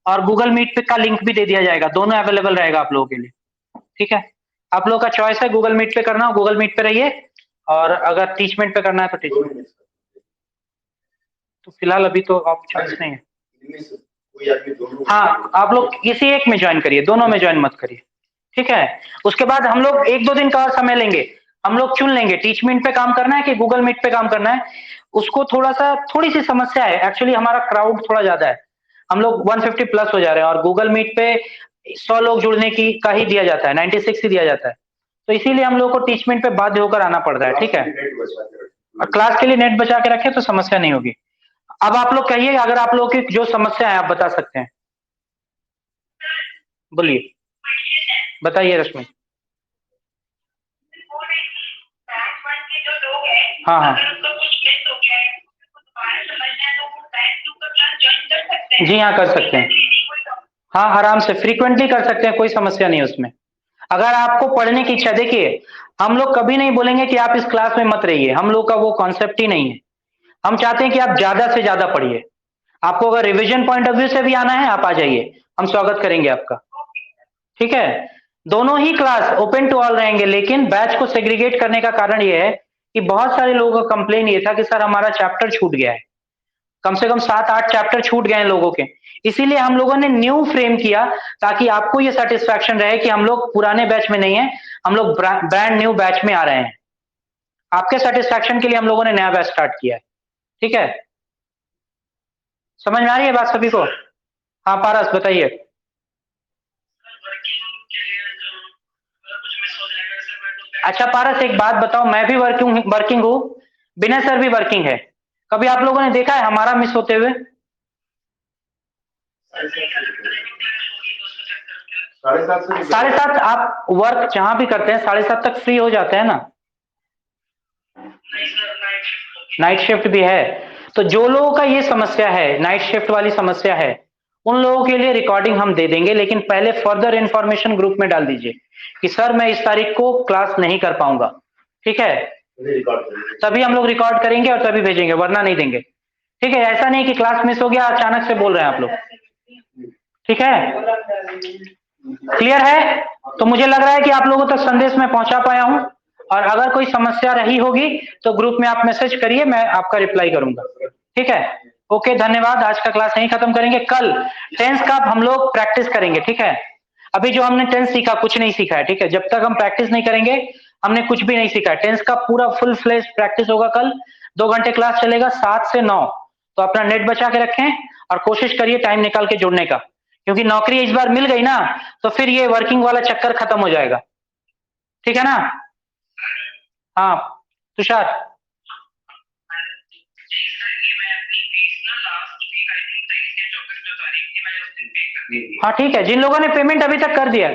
और गूगल मीट पे का लिंक भी दे दिया जाएगा, दोनों अवेलेबल रहेगा आप लोगों के लिए, ठीक है। आप लोगों का चॉइस है, गूगल मीट पे करना हो गूगल मीट पे रहिए, और अगर टीचमेंट पे करना है तो टीचमेंट। तो फिलहाल अभी तो ऑप्शन नहीं है। हाँ आप लोग किसी एक में ज्वाइन करिए, दोनों में ज्वाइन मत करिए, ठीक है। उसके बाद हम लोग 1-2 दिन का और समय लेंगे, हम लोग चुन लेंगे टीचमेंट पे काम करना है कि गूगल मीट पे काम करना है। उसको थोड़ा सा, थोड़ी सी समस्या है एक्चुअली, हमारा क्राउड थोड़ा ज्यादा है, हम लोग 150 प्लस हो जा रहे हैं, और गूगल मीट पे 100 लोग जुड़ने की का ही दिया जाता है, 96 ही दिया जाता है। तो इसीलिए हम लोग को टीचमेंट पे बाध्य होकर आना पड़ रहा है, ठीक है। और क्लास के लिए नेट बचा के रखे तो समस्या नहीं होगी। अब आप लोग कहिए, अगर आप लोग की जो समस्या है आप बता सकते हैं, बोलिए, बताइए रश्मि। हाँ हाँ जी हाँ कर सकते हैं, हाँ आराम से फ्रीक्वेंटली कर सकते हैं, कोई समस्या नहीं है उसमें। अगर आपको पढ़ने की इच्छा, देखिए हम लोग कभी नहीं बोलेंगे कि आप इस क्लास में मत रहिए, हम लोग का वो कॉन्सेप्ट ही नहीं है। हम चाहते हैं कि आप ज्यादा से ज्यादा पढ़िए, आपको अगर रिवीजन पॉइंट ऑफ व्यू से भी आना है आप आ जाइए, हम स्वागत करेंगे आपका, ठीक है। दोनों ही क्लास ओपन टू ऑल रहेंगे, लेकिन बैच को सेग्रीगेट करने का कारण यह है कि बहुत सारे लोगों का कंप्लेन ये था कि सर हमारा चैप्टर छूट गया है, कम से कम 7-8 चैप्टर छूट गए हैं लोगों के। इसीलिए हम लोगों ने न्यू फ्रेम किया, ताकि आपको ये सेटिस्फैक्शन रहे कि हम लोग पुराने बैच में नहीं है, हम लोग ब्रांड न्यू बैच में आ रहे हैं। आपके सेटिस्फैक्शन के लिए हम लोगों ने नया बैच स्टार्ट किया है, ठीक है। समझ में आ रही है बात सभी को? हाँ पारस बताइए। अच्छा पारस एक बात बताओ, मैं भी वर्किंग हूँ, विनय सर भी वर्किंग है, कभी आप लोगों ने देखा है हमारा मिस होते हुए? 7:30 आप वर्क जहां भी करते हैं 7:30 तक फ्री हो जाते हैं ना? नाइट शिफ्ट भी है, तो जो लोगों का ये समस्या है, नाइट शिफ्ट वाली समस्या है, उन लोगों के लिए रिकॉर्डिंग हम दे देंगे, लेकिन पहले फर्दर इंफॉर्मेशन ग्रुप में डाल दीजिए कि सर मैं इस तारीख को क्लास नहीं कर पाऊंगा, ठीक है? तभी हम लोग रिकॉर्ड करेंगे और तभी भेजेंगे, वरना नहीं देंगे, ठीक है? ऐसा नहीं कि क्लास मिस हो गया अचानक से बोल रहे हैं आप लोग, ठीक है? क्लियर है? तो मुझे लग रहा है कि आप लोगों तक संदेश में पहुंचा पाया हूं, और अगर कोई समस्या रही होगी तो ग्रुप में आप मैसेज करिए, मैं आपका रिप्लाई करूंगा, ठीक है? ओके धन्यवाद, आज का क्लास यहीं खत्म करेंगे। कल टेंस का हम लोग प्रैक्टिस करेंगे, ठीक है? अभी जो हमने टेंस सीखा कुछ नहीं सीखा है, ठीक है? जब तक हम प्रैक्टिस नहीं करेंगे हमने कुछ भी नहीं सीखा है। टेंस का पूरा फुल फ्लेज प्रैक्टिस होगा कल, 2 घंटे क्लास चलेगा 7 से 9। तो अपना नेट बचा के रखें और कोशिश करिए टाइम निकाल के जुड़ने का, क्योंकि नौकरी इस बार मिल गई ना तो फिर ये वर्किंग वाला चक्कर खत्म हो जाएगा, ठीक है ना? हाँ तुषार। हाँ ठीक है, जिन लोगों ने पेमेंट अभी तक कर दिया,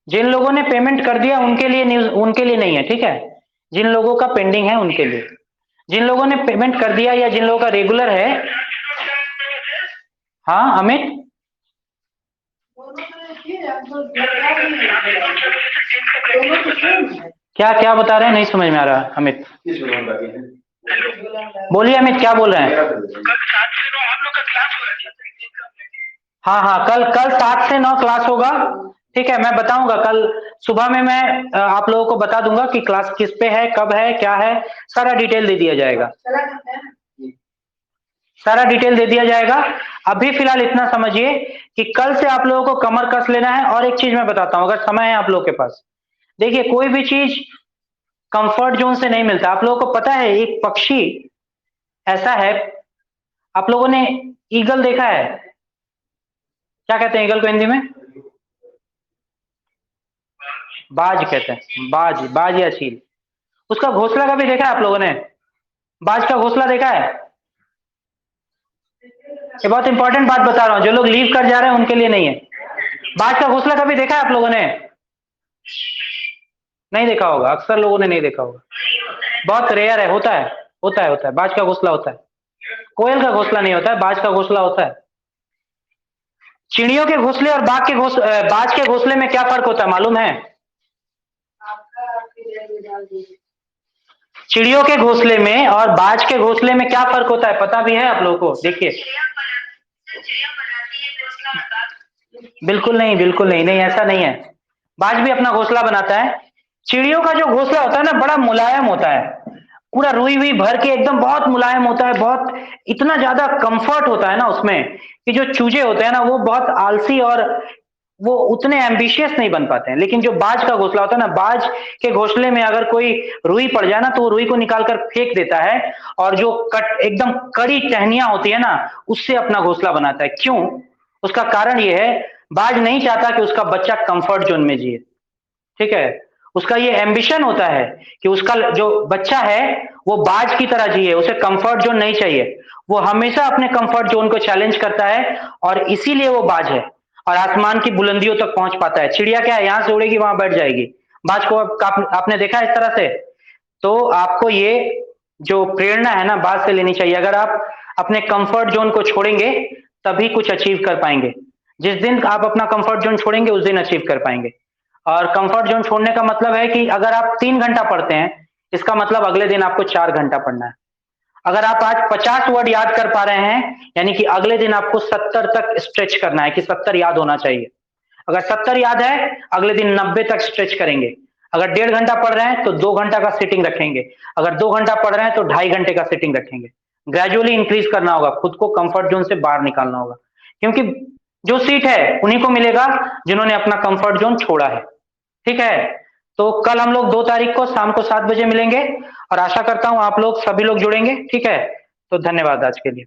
जिन लोगों ने पेमेंट कर दिया उनके लिए न्यूज, उनके लिए नहीं है, ठीक है? जिन लोगों का पेंडिंग है उनके लिए, जिन लोगों ने पेमेंट कर दिया या जिन लोगों का रेगुलर है। हाँ अमित, क्या क्या बता रहे हैं, नहीं समझ में आ रहा अमित, बोलिए अमित क्या बोल रहे हैं? हाँ हाँ, कल कल 7 से 9 क्लास होगा, ठीक है? मैं बताऊंगा कल सुबह में, मैं आप लोगों को बता दूंगा कि क्लास किस पे है, कब है, क्या है, सारा डिटेल दे दिया जाएगा, सारा डिटेल दे दिया जाएगा। अभी फिलहाल इतना समझिए कि कल से आप लोगों को कमर कस लेना है। और एक चीज मैं बताता हूं, अगर समय है आप लोगों के पास, देखिए कोई भी चीज कंफर्ट जोन से नहीं मिलता। आप लोगों को पता है एक पक्षी ऐसा है, आप लोगों ने ईगल देखा है? क्या कहते हैं ईगल को हिंदी में? बाज कहते हैं, बाज, बाज या चील। उसका घोंसला कभी देखा है आप लोगों ने? बाज का घोंसला देखा है? ये बहुत इंपॉर्टेंट बात बता रहा हूं, जो लोग लीव कर जा रहे हैं उनके लिए नहीं है। बाज का घोंसला कभी देखा है आप लोगों ने? नहीं देखा होगा, अक्सर लोगों ने नहीं देखा होगा, बहुत रेयर है। होता है, होता है, होता है, बाज का घोंसला होता है। कोयल का घोंसला नहीं होता है, बाज का घोंसला होता है। चिड़ियों के घोंसले और बाज के घोंसले में क्या फर्क होता है मालूम है? चिड़ियों के घोंसले में और बाज के घोंसले में क्या फर्क होता है पता भी है आप लोगों को? देखिए, बिल्कुल नहीं, बिल्कुल नहीं, नहीं ऐसा नहीं है। बाज भी अपना घोंसला बनाता है। चिड़ियों का जो घोंसला होता है ना बड़ा मुलायम होता है, पूरा रुई हुई भर के एकदम बहुत मुलायम होता है, बहुत इतना ज्यादा कंफर्ट होता है ना उसमें कि जो चूजे होते हैं ना वो बहुत आलसी और वो उतने एम्बिशियस नहीं बन पाते हैं। लेकिन जो बाज का घोंसला होता है ना, बाज के घोंसले में अगर कोई रुई पड़ जाए ना तो वो रुई को निकाल कर फेंक देता है, और जो कट एकदम कड़ी टहनियां होती है ना उससे अपना घोंसला बनाता है। क्यों? उसका कारण ये है, बाज नहीं चाहता कि उसका बच्चा कंफर्ट जोन में जिए, ठीक है? उसका ये एम्बिशन होता है कि उसका जो बच्चा है वो बाज की तरह जिए, उसे कंफर्ट जोन नहीं चाहिए। वो हमेशा अपने कंफर्ट जोन को चैलेंज करता है और इसीलिए वो बाज है और आसमान की बुलंदियों तक पहुंच पाता है। चिड़िया क्या है, यहां से उड़ेगी वहां बैठ जाएगी। बाज को आपने देखा इस तरह से? तो आपको ये जो प्रेरणा है ना बात से लेनी चाहिए। अगर आप अपने कंफर्ट जोन को छोड़ेंगे तभी कुछ अचीव कर पाएंगे। जिस दिन आप अपना कंफर्ट जोन छोड़ेंगे उस दिन अचीव कर पाएंगे। और कंफर्ट जोन छोड़ने का मतलब है कि अगर आप 3 घंटा पढ़ते हैं, इसका मतलब अगले दिन आपको 4 घंटा पढ़ना है। अगर आप आज 50 वर्ड याद कर पा रहे हैं, यानी कि अगले दिन आपको 70 तक स्ट्रेच करना है कि 70 याद होना चाहिए। अगर 70 याद है, अगले दिन 90 तक स्ट्रेच करेंगे। अगर 1.5 घंटा पढ़ रहे हैं तो 2 घंटा का सिटिंग रखेंगे। अगर 2 घंटा पढ़ रहे हैं तो 2.5 घंटे का सिटिंग रखेंगे। ग्रेजुअली इंक्रीज करना होगा, खुद को कंफर्ट जोन से बाहर निकालना होगा, क्योंकि जो सीट है उन्हीं को मिलेगा जिन्होंने अपना कंफर्ट जोन छोड़ा है, ठीक है? तो कल हम लोग 2 तारीख को शाम को 7 बजे मिलेंगे और आशा करता हूं आप लोग सभी लोग जुड़ेंगे, ठीक है? तो धन्यवाद आज के लिए।